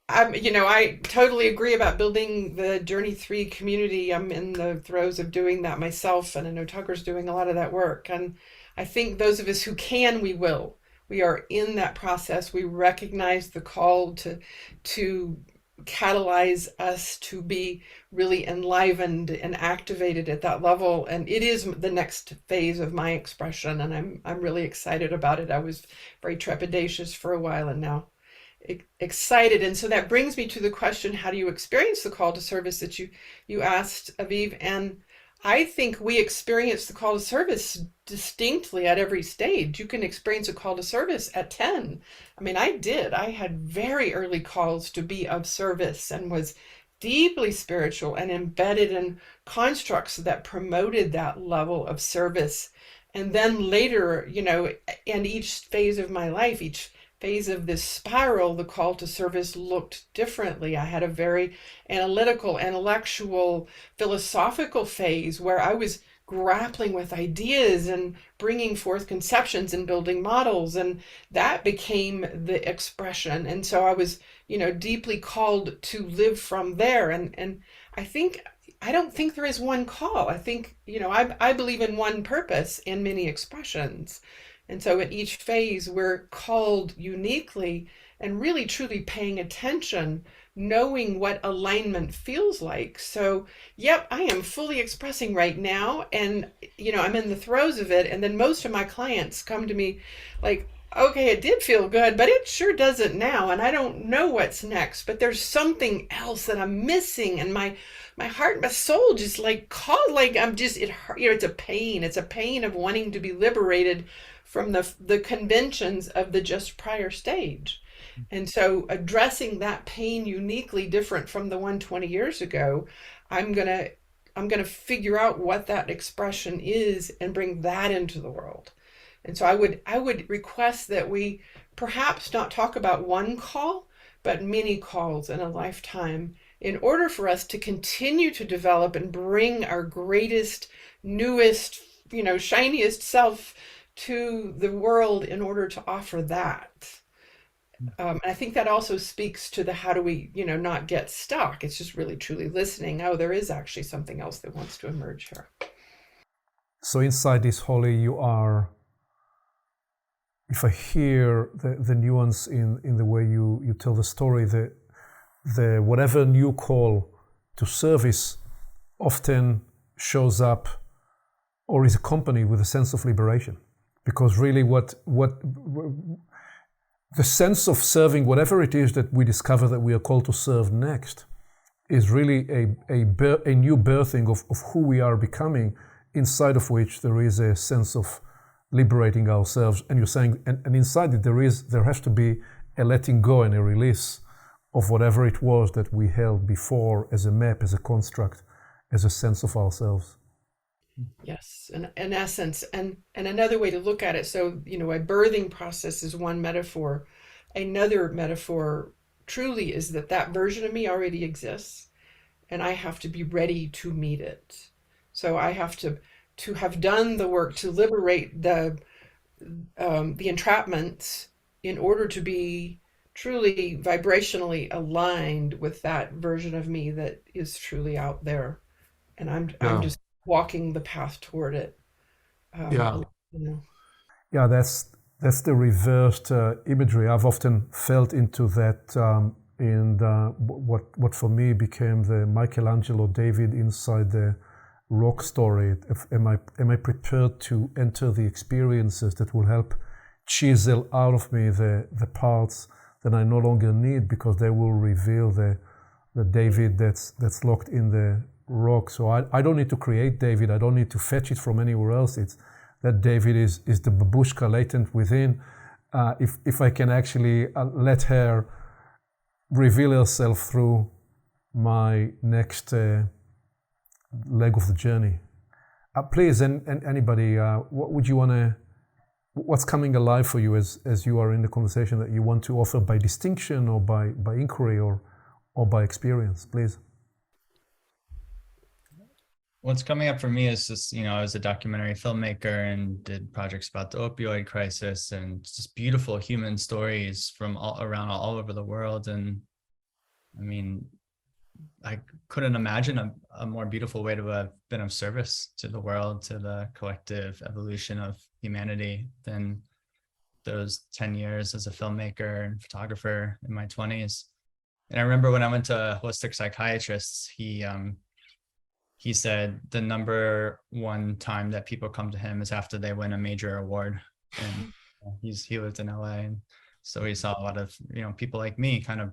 I totally agree about building the Journey 3 community. I'm in the throes of doing that myself, and I know Tucker's doing a lot of that work. And I think those of us who can, we will. We are in that process. We recognize the call to catalyze us to be really enlivened and activated at that level. And it is the next phase of my expression, and I'm really excited about it. I was very trepidatious for a while, and now excited. And so that brings me to the question, how do you experience the call to service that you asked, Aviv? And I think we experience the call to service distinctly at every stage. You can experience a call to service at 10. I mean, I did. I had very early calls to be of service and was deeply spiritual and embedded in constructs that promoted that level of service. And then later, and each phase of my life, each phase of this spiral, the call to service looked differently. I had a very analytical, intellectual, philosophical phase where I was grappling with ideas and bringing forth conceptions and building models, and that became the expression. And so I was, deeply called to live from there. And I don't think there is one call. I think, I believe in one purpose and many expressions. And so at each phase, we're called uniquely and really truly paying attention, knowing what alignment feels like. So, yep, I am fully expressing right now, and, I'm in the throes of it. And then most of my clients come to me like, okay, it did feel good, but it sure doesn't now. And I don't know what's next, but there's something else that I'm missing. And my heart, my soul just called, I'm just, it's a pain. It's a pain of wanting to be liberated from the conventions of the just prior stage. And so addressing that pain uniquely different from the 120 years ago, I'm gonna figure out what that expression is and bring that into the world. And so I would request that we perhaps not talk about one call, but many calls in a lifetime, in order for us to continue to develop and bring our greatest, newest, shiniest self to the world in order to offer that. And I think that also speaks to the how do we, not get stuck. It's just really truly listening. Oh, there is actually something else that wants to emerge here. So inside this, Holly, you are, if I hear the nuance in the way you tell the story, the whatever new call to service often shows up or is accompanied with a sense of liberation. Because really what the sense of serving, whatever it is that we discover that we are called to serve next, is really a new birthing of who we are becoming, inside of which there is a sense of liberating ourselves. And you're saying, and inside it there has to be a letting go and a release of whatever it was that we held before as a map, as a construct, as a sense of ourselves. Yes, in essence, and another way to look at it. So, a birthing process is one metaphor. Another metaphor truly is that version of me already exists, and I have to be ready to meet it. So I have to have done the work to liberate the entrapments in order to be truly vibrationally aligned with that version of me that is truly out there, and I'm just walking the path toward it. That's the reversed imagery. I've often felt into that in what for me became the Michelangelo David inside the rock story. Am I prepared to enter the experiences that will help chisel out of me the parts that I no longer need, because they will reveal the David that's locked in the rock. So I don't need to create David. I don't need to fetch it from anywhere else. It's that David is the babushka latent within. If I can actually let her reveal herself through my next leg of the journey. Please, and anybody, what would you want to, what's coming alive for you as you are in the conversation that you want to offer by distinction or by inquiry or by experience, please? What's coming up for me is just, I was a documentary filmmaker and did projects about the opioid crisis and just beautiful human stories from all over the world. And I mean, I couldn't imagine a more beautiful way to have been of service to the world, to the collective evolution of humanity than those 10 years as a filmmaker and photographer in my 20s. And I remember when I went to holistic psychiatrists, he said the number one time that people come to him is after they win a major award. And he lived in LA. And so he saw a lot of, people like me kind of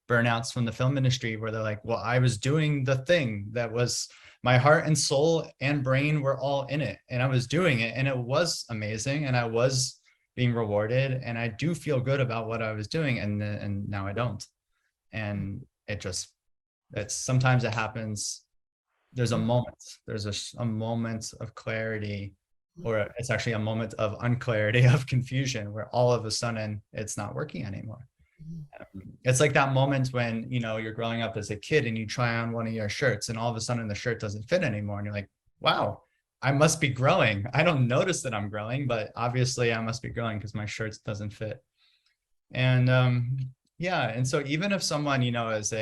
burnouts from the film industry where they're like, well, I was doing the thing that was my heart and soul and brain were all in it. And I was doing it and it was amazing. And I was being rewarded. And I do feel good about what I was doing. And now I don't. And sometimes it happens. There's a moment of clarity, or it's actually a moment of unclarity, of confusion, where all of a sudden it's not working anymore. It's like that moment when, you're growing up as a kid and you try on one of your shirts and all of a sudden the shirt doesn't fit anymore. And you're like, wow, I must be growing. I don't notice that I'm growing, but obviously I must be growing because my shirt doesn't fit. And and so even if someone, is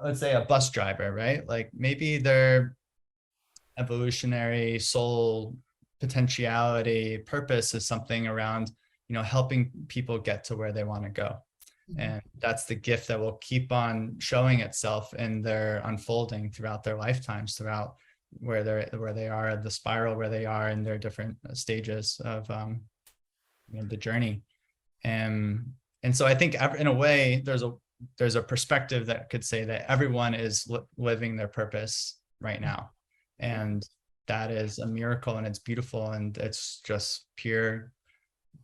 let's say a bus driver, right? Like maybe their evolutionary soul potentiality purpose is something around, helping people get to where they want to go. And that's the gift that will keep on showing itself in their unfolding throughout their lifetimes, throughout where they are, the spiral where they are in their different stages of the journey. And so I think in a way, there's a perspective that could say that everyone is living their purpose right now. And that is a miracle and it's beautiful. And it's just pure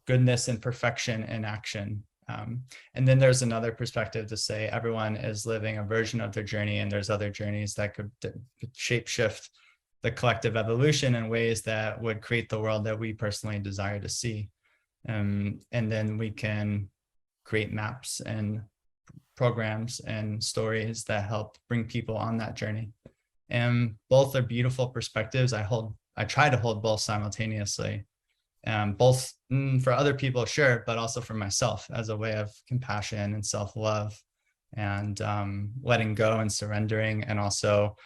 goodness and perfection in action. And then there's another perspective to say everyone is living a version of their journey. And there's other journeys that could shape shift the collective evolution in ways that would create the world that we personally desire to see. And then we can create maps and programs and stories that help bring people on that journey. And both are beautiful perspectives. I try to hold both simultaneously, both for other people, sure, but also for myself as a way of compassion and self-love and letting go and surrendering, and also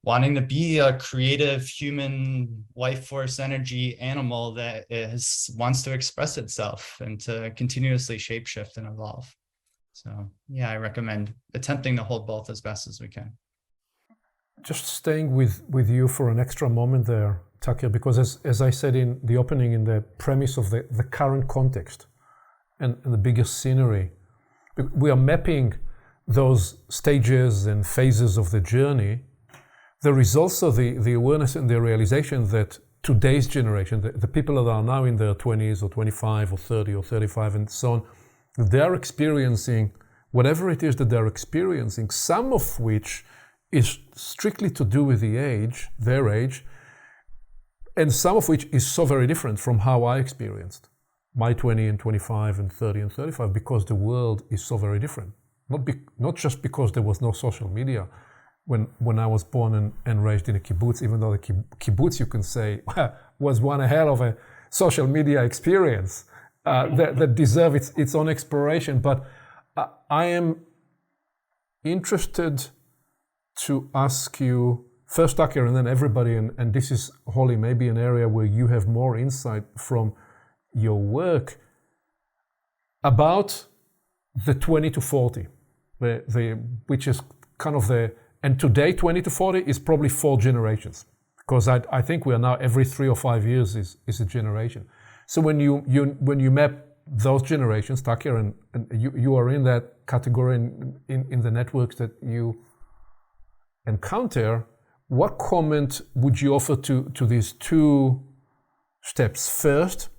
wanting to be a creative human life force energy animal that wants to express itself and to continuously shapeshift and evolve. So yeah, I recommend attempting to hold both as best as we can. Just staying with you for an extra moment there, Takir, because as I said in the opening, in the premise of the current context and the bigger scenery, we are mapping those stages and phases of the journey. There is also the awareness and the realization that today's generation, the people that are now in their 20s or 25 or 30 or 35 and so on, they're experiencing whatever it is that they're experiencing, some of which is strictly to do with their age, and some of which is so very different from how I experienced my 20 and 25 and 30 and 35, because the world is so very different. Not just because there was no social media when I was born and raised in a kibbutz, even though the kibbutz, you can say, was one hell of a social media experience. That deserve its own exploration. But I am interested to ask you, first Takir and then everybody, and this is, Holly, maybe an area where you have more insight from your work, about the 20 to 40. which is kind of and today 20 to 40 is probably 4 generations, because I think we are now every 3 or 5 years is a generation. So when you map those generations, Takir, and you are in that category in the networks that you encounter, what comment would you offer to these 2 steps? First,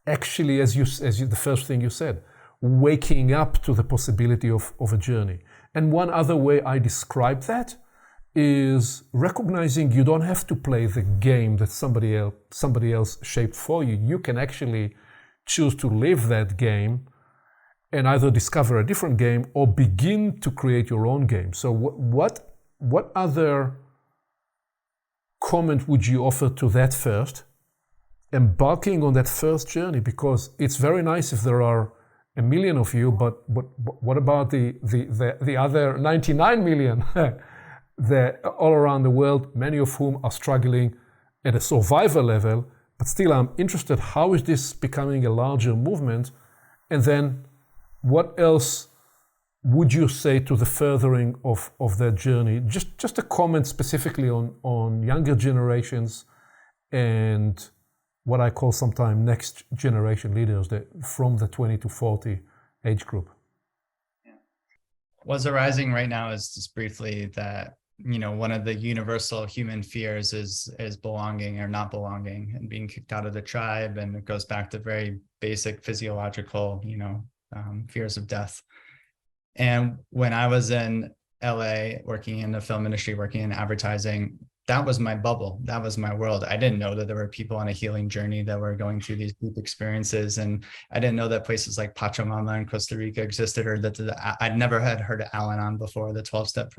actually, as you the first thing you said, waking up to the possibility of a journey. And one other way I describe that is recognizing you don't have to play the game that somebody else shaped for you. You can actually choose to live that game and either discover a different game or begin to create your own game. So what other comment would you offer to that first, embarking on that first journey? Because it's very nice if there are 1 million of you, but what about the other 99 million all around the world, many of whom are struggling at a survival level? But still, I'm interested, how is this becoming a larger movement? And then what else would you say to the furthering of that journey? Just a comment specifically on younger generations and what I call sometimes next generation leaders from the 20 to 40 age group. What's arising right now is just briefly that, one of the universal human fears is belonging or not belonging and being kicked out of the tribe. And it goes back to very basic physiological, fears of death. And when I was in LA, working in the film industry, working in advertising, that was my bubble. That was my world. I didn't know that there were people on a healing journey that were going through these deep experiences. And I didn't know that places like Pachamama in Costa Rica existed, or that I'd never had heard of Al-Anon before, the 12-step,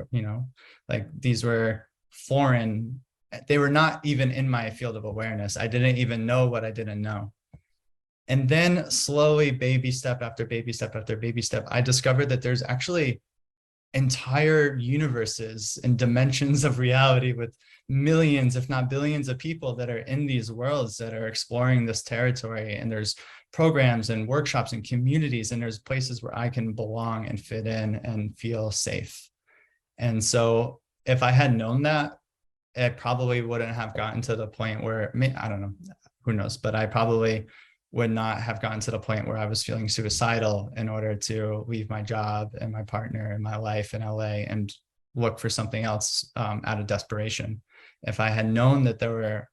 like these were foreign. They were not even in my field of awareness. I didn't even know what I didn't know. And then slowly, baby step after baby step after baby step, I discovered that there's actually entire universes and dimensions of reality with millions, if not billions, of people that are in these worlds that are exploring this territory. And there's programs and workshops and communities, and there's places where I can belong and fit in and feel safe. And so if I had known that, I probably wouldn't have gotten to the point where, I don't know, who knows, but I probably would not have gotten to the point where I was feeling suicidal in order to leave my job and my partner and my life in LA and look for something else out of desperation. If I had known that there were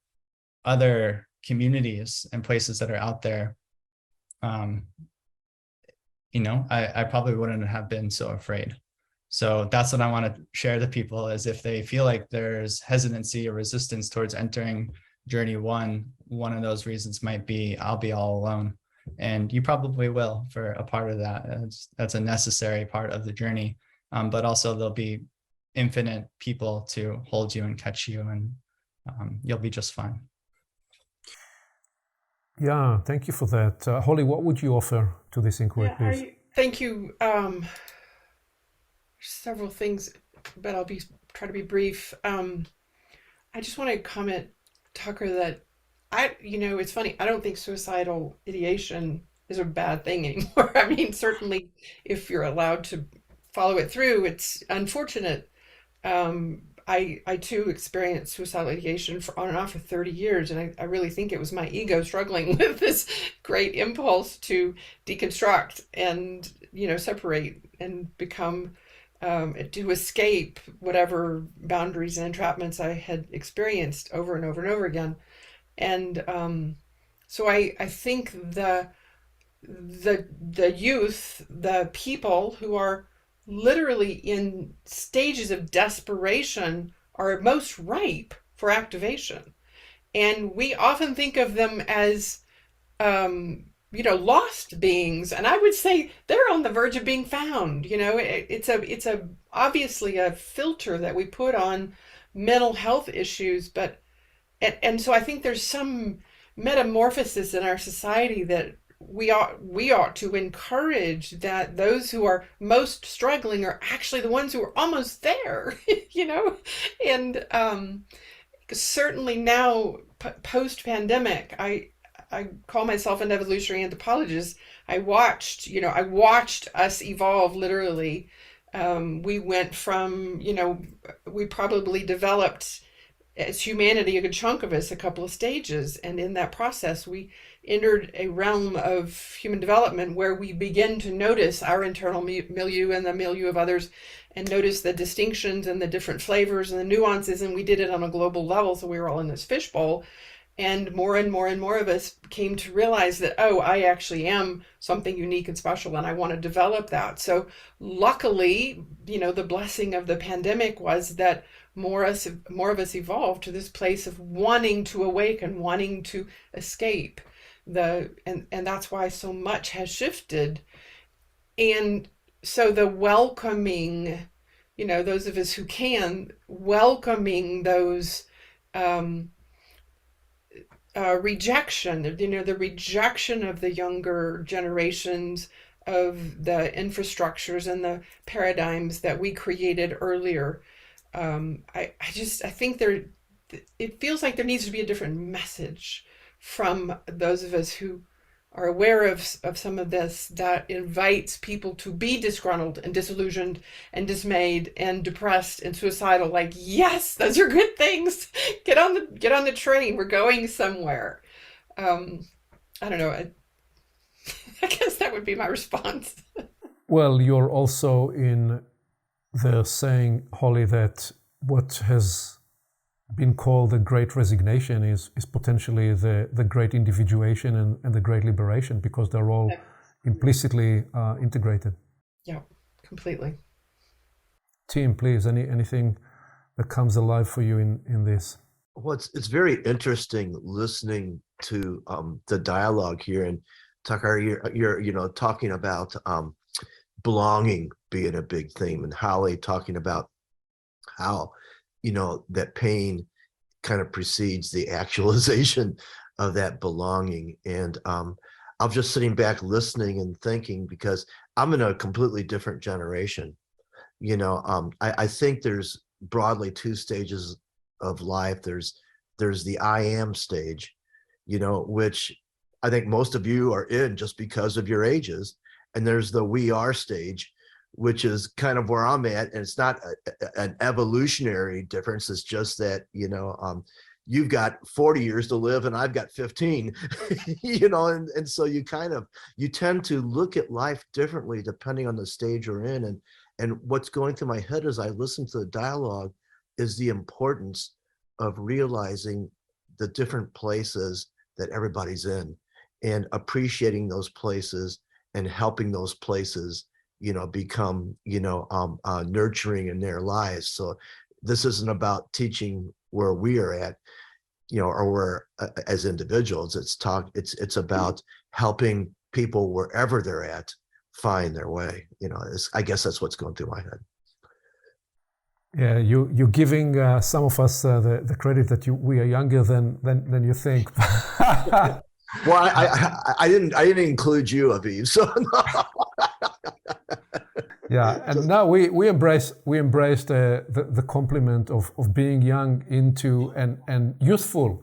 other communities and places that are out there, I probably wouldn't have been so afraid. So that's what I want to share to people, is if they feel like there's hesitancy or resistance towards entering journey one of those reasons might be, I'll be all alone. And you probably will for a part of that. That's a necessary part of the journey. But also there'll be infinite people to hold you and catch you, and you'll be just fine. Yeah, thank you for that. Holly, what would you offer to this inquiry, please? Thank you. Several things, but I'll try to be brief. I just want to comment, Tucker, that it's funny. I don't think suicidal ideation is a bad thing anymore. I mean, certainly if you're allowed to follow it through, it's unfortunate. I too experienced suicidal ideation on and off for 30 years. And I really think it was my ego struggling with this great impulse to deconstruct and, separate and become, to escape whatever boundaries and entrapments I had experienced over and over and over again. And so I think the youth, the people who are literally in stages of desperation are most ripe for activation. And we often think of them as, lost beings. And I would say they're on the verge of being found. It's obviously a filter that we put on mental health issues, but so I think there's some metamorphosis in our society that we ought to encourage, that those who are most struggling are actually the ones who are almost there, and certainly now post-pandemic, I call myself an evolutionary anthropologist. I watched us evolve literally We went from, we probably developed as humanity, a good chunk of us, a couple of stages. And in that process, we entered a realm of human development where we begin to notice our internal milieu and the milieu of others, and notice the distinctions and the different flavors and the nuances. And we did it on a global level. So we were all in this fishbowl. And more and more of us came to realize that, oh, I actually am something unique and special, and I want to develop that. So luckily, the blessing of the pandemic was that more of us evolved to this place of wanting to awaken, wanting to escape. And that's why so much has shifted. And so the welcoming, those of us who can, welcoming those rejection, the rejection of the younger generations of the infrastructures and the paradigms that we created earlier. I think it feels like there needs to be a different message from those of us who are aware of some of this, that invites people to be disgruntled and disillusioned and dismayed and depressed and suicidal. Like, yes, those are good things. Get on the train. We're going somewhere. I don't know. I guess that would be my response. Well, you're also in there saying, Holly, that what has been called the great resignation is potentially the great individuation and the great liberation, because they're all implicitly integrated. Yeah, completely. Tim, please, anything that comes alive for you in this? Well, it's very interesting listening to the dialogue here. And Tucker, you're talking about belonging being a big theme, and Holly talking about how that pain kind of precedes the actualization of that belonging. And I'm just sitting back listening and thinking, because I'm in a completely different generation. I think there's broadly two stages of life. There's the I am stage, which I think most of you are in just because of your ages. And there's the we are stage, which is kind of where I'm at. And it's not an evolutionary difference. It's just that, you've got 40 years to live and I've got 15, and so you tend to look at life differently depending on the stage you're in. And what's going through my head as I listen to the dialogue is the importance of realizing the different places that everybody's in, and appreciating those places and helping those places become nurturing in their lives. So this isn't about teaching where we are at, or where as individuals. It's about helping people wherever they're at find their way. I guess that's what's going through my head. Yeah, you're giving some of us the credit that we are younger than you think. Well, I didn't include you, Aviv. So no. Yeah, and now we embrace the compliment of being young into and youthful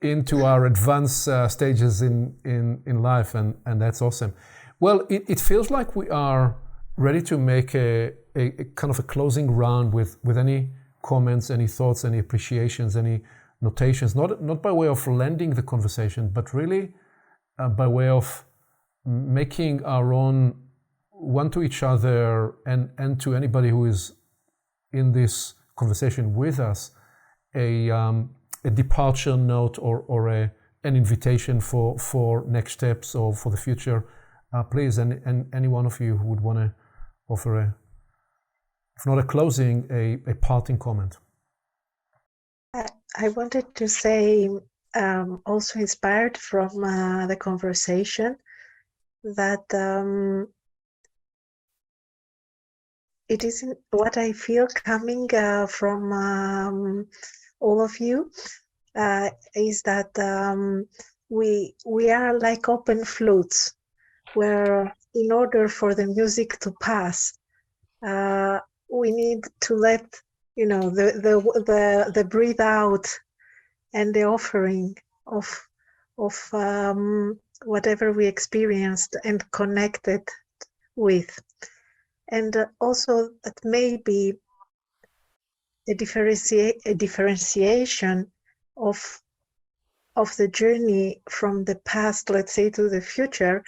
into our advanced stages in life, and that's awesome. Well, it feels like we are ready to make a kind of a closing round with any comments, any thoughts, any appreciations, any notations, not by way of lending the conversation, but really by way of making our own, one to each other and to anybody who is in this conversation with us, a departure note or an invitation for next steps or for the future. Please, and any one of you who would want to offer if not a closing, a parting comment. I wanted to say, also inspired from the conversation, that it isn't what I feel coming from all of you is that we are like open flutes, where in order for the music to pass, we need to let the breathe out and the offering of whatever we experienced and connected with. And also that maybe a differentiation of the journey from the past, let's say, to the future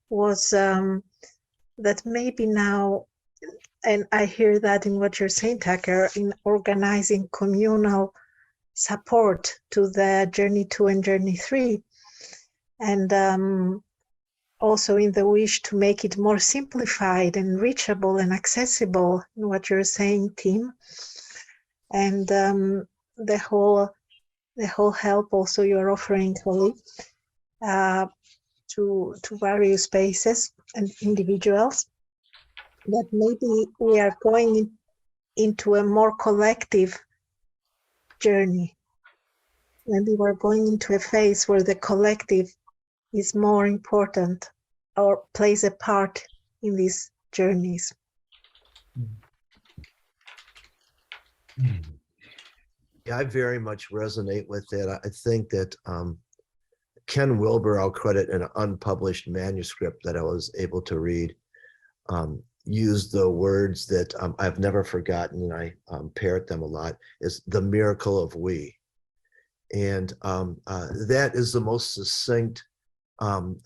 was that maybe now, and I hear that in what you're saying, Tucker, in organizing communal support to the journey 2 and journey 3, and also in the wish to make it more simplified and reachable and accessible in what you're saying, Tim, and the whole help also you're offering, Holly, to various spaces and individuals, that maybe we are going into a more collective journey. Maybe we're going into a phase where the collective is more important or plays a part in these journeys. Yeah, I very much resonate with that. I think that Ken Wilber, I'll credit an unpublished manuscript that I was able to read, used the words that I've never forgotten, and I parrot them a lot, is the miracle of we. And that is the most succinct kind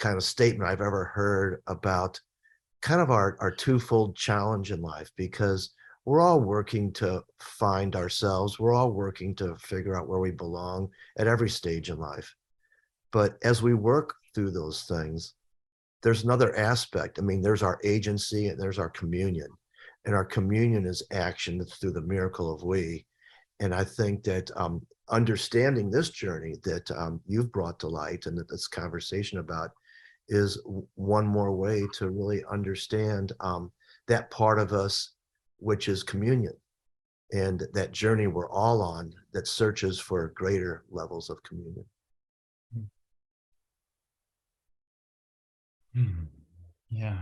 of statement I've ever heard about kind of our twofold challenge in life, because we're all working to find ourselves. We're all working to figure out where we belong at every stage in life. But as we work through those things, there's another aspect. I mean, there's our agency and there's our communion. And our communion is action through the miracle of we. And I think that understanding this journey that you've brought to light and that this conversation about is one more way to really understand that part of us, which is communion, and that journey we're all on that searches for greater levels of communion. Yeah.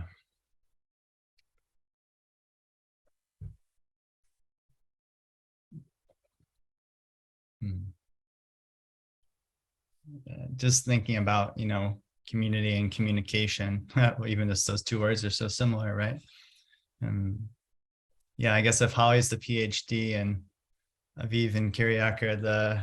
Just thinking about, community and communication, even just those two words are so similar, right? Yeah, I guess if Holly's the PhD and Aviv and Kyriak are the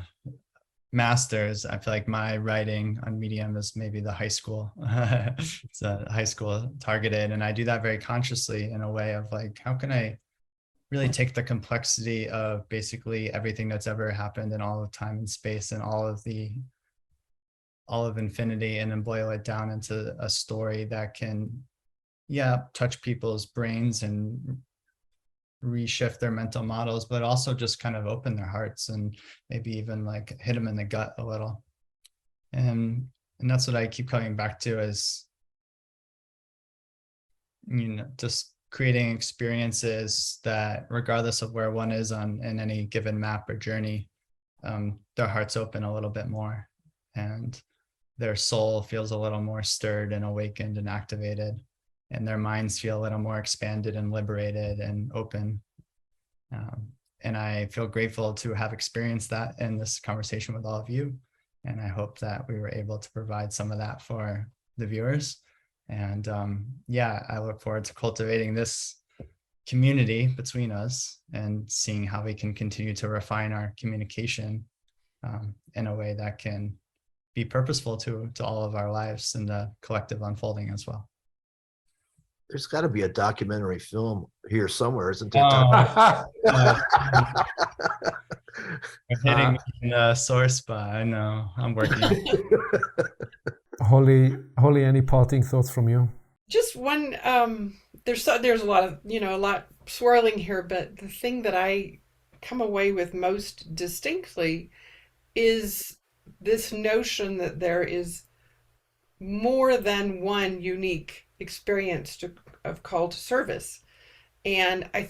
masters, I feel like my writing on Medium is maybe the high school. It's a high school targeted, and I do that very consciously in a way of like, how can I really take the complexity of basically everything that's ever happened in all of time and space and all of infinity, and then boil it down into a story that can, touch people's brains and reshift their mental models, but also just kind of open their hearts and maybe even like hit them in the gut a little. And that's what I keep coming back to, is, just creating experiences that, regardless of where one is in any given map or journey, their hearts open a little bit more, and their soul feels a little more stirred and awakened and activated, and their minds feel a little more expanded and liberated and open. And I feel grateful to have experienced that in this conversation with all of you. And I hope that we were able to provide some of that for the viewers. And I look forward to cultivating this community between us and seeing how we can continue to refine our communication in a way that can be purposeful to all of our lives and the collective unfolding as well. There's got to be a documentary film here somewhere, isn't there? Hitting me in the sore spot. I know. I'm working. Holly, any parting thoughts from you? Just one. There's a lot of a lot swirling here, but the thing that I come away with most distinctly is this notion that there is more than one unique experience of call to service. And I'm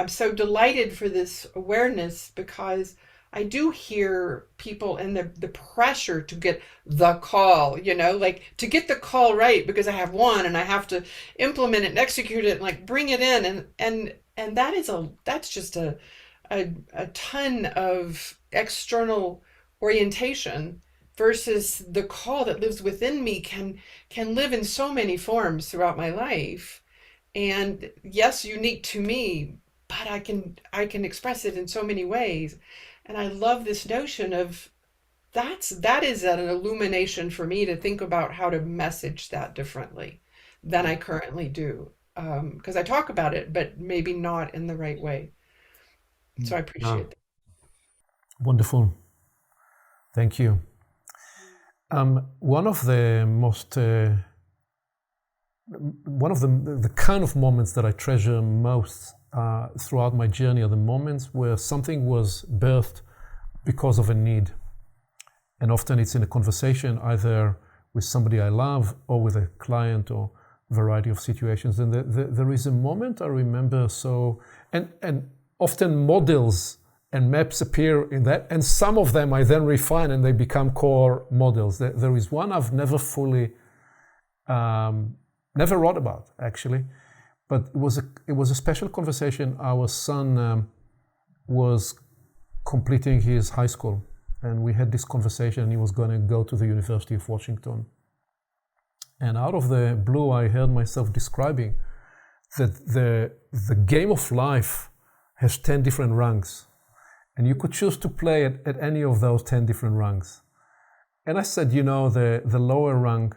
so delighted for this awareness, because I do hear people in the pressure to get the call, like to get the call right, because I have one and I have to implement it and execute it and like bring it in. And that's just a ton of external orientation versus the call that lives within me can live in so many forms throughout my life. And yes, unique to me, but I can express it in so many ways. And I love this notion of that is an illumination for me to think about how to message that differently than I currently do. Because I talk about it, but maybe not in the right way. So I appreciate that. Wonderful. Thank you. One of the most, one of the kind of moments that I treasure most throughout my journey are the moments where something was birthed because of a need. And often it's in a conversation, either with somebody I love or with a client or a variety of situations. And there is a moment I remember and often models and maps appear in that, and some of them I then refine and they become core models. There is one I've never fully, never wrote about actually, but it was a special conversation. Our son was completing his high school, and we had this conversation, and he was going to go to the University of Washington. And out of the blue, I heard myself describing that the game of life has 10 different rungs. And you could choose to play at any of those 10 different rungs. And I said, the lower rung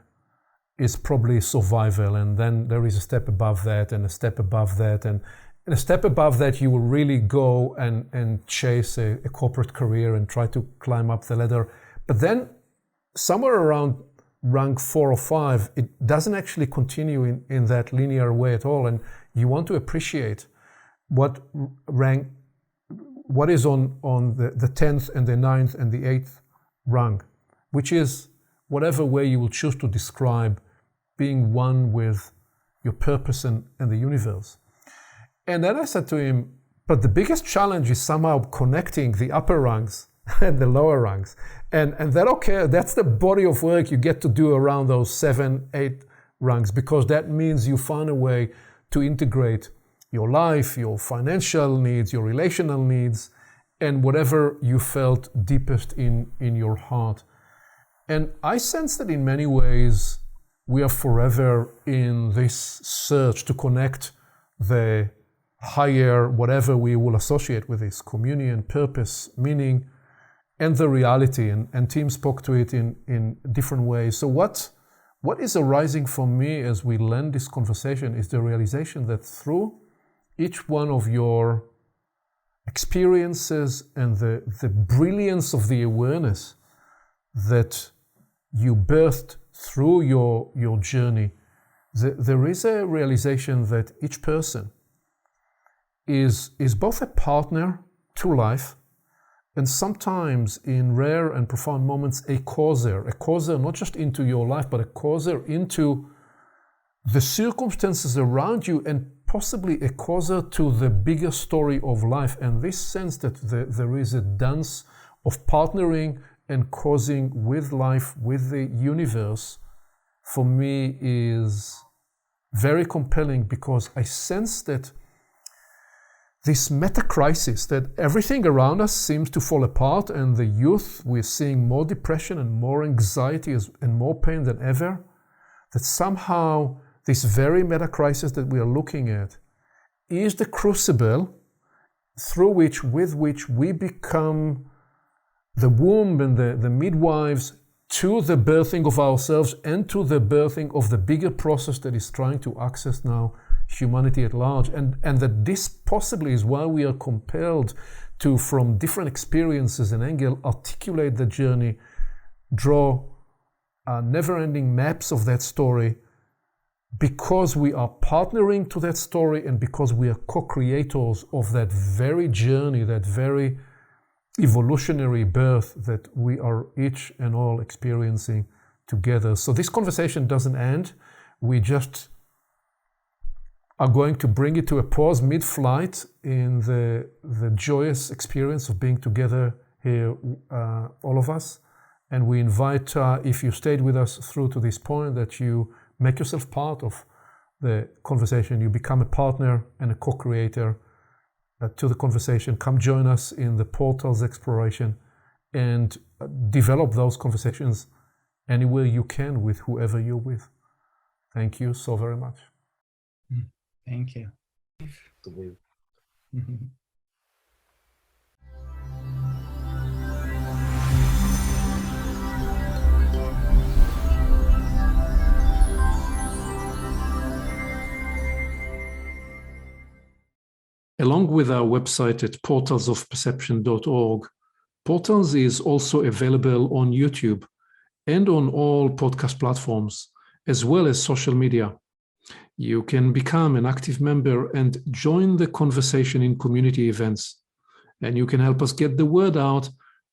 is probably survival. And then there is a step above that and a step above that. And a step above that, you will really go and chase a corporate career and try to climb up the ladder. But then somewhere around rung 4 or 5, it doesn't actually continue in that linear way at all. And you want to appreciate what is on the 10th and the 9th and the 8th rung, which is whatever way you will choose to describe being one with your purpose and the universe. And then I said to him, but the biggest challenge is somehow connecting the upper rungs and the lower rungs. And that's the body of work you get to do around those 7, 8 rungs, because that means you find a way to integrate your life, your financial needs, your relational needs, and whatever you felt deepest in your heart. And I sense that in many ways, we are forever in this search to connect the higher, whatever we will associate with this, communion, purpose, meaning, and the reality. And Tim spoke to it in different ways. So what is arising for me as we learn this conversation is the realization that through each one of your experiences and the brilliance of the awareness that you birthed through your journey, there is a realization that each person is both a partner to life and sometimes in rare and profound moments a causer not just into your life, but a causer into the circumstances around you, and possibly a causer to the bigger story of life. And this sense that there is a dance of partnering and causing with life, with the universe, for me is very compelling, because I sense that this meta-crisis, that everything around us seems to fall apart, and the youth, we're seeing more depression and more anxiety and more pain than ever, that somehow this very meta-crisis that we are looking at is the crucible with which we become the womb and the midwives to the birthing of ourselves and to the birthing of the bigger process that is trying to access now humanity at large. And that this possibly is why we are compelled to, from different experiences and angle, articulate the journey, draw never-ending maps of that story, because we are partnering to that story and because we are co-creators of that very journey, that very evolutionary birth that we are each and all experiencing together. So this conversation doesn't end. We just are going to bring it to a pause mid-flight in the joyous experience of being together here, all of us. And we invite, if you stayed with us through to this point, that you make yourself part of the conversation. You become a partner and a co-creator to the conversation. Come join us in the portal's exploration and develop those conversations anywhere you can with whoever you're with. Thank you so very much. Thank you. Along with our website at portalsofperception.org, Portals is also available on YouTube and on all podcast platforms, as well as social media. You can become an active member and join the conversation in community events. And you can help us get the word out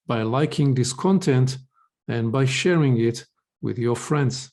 by liking this content and by sharing it with your friends.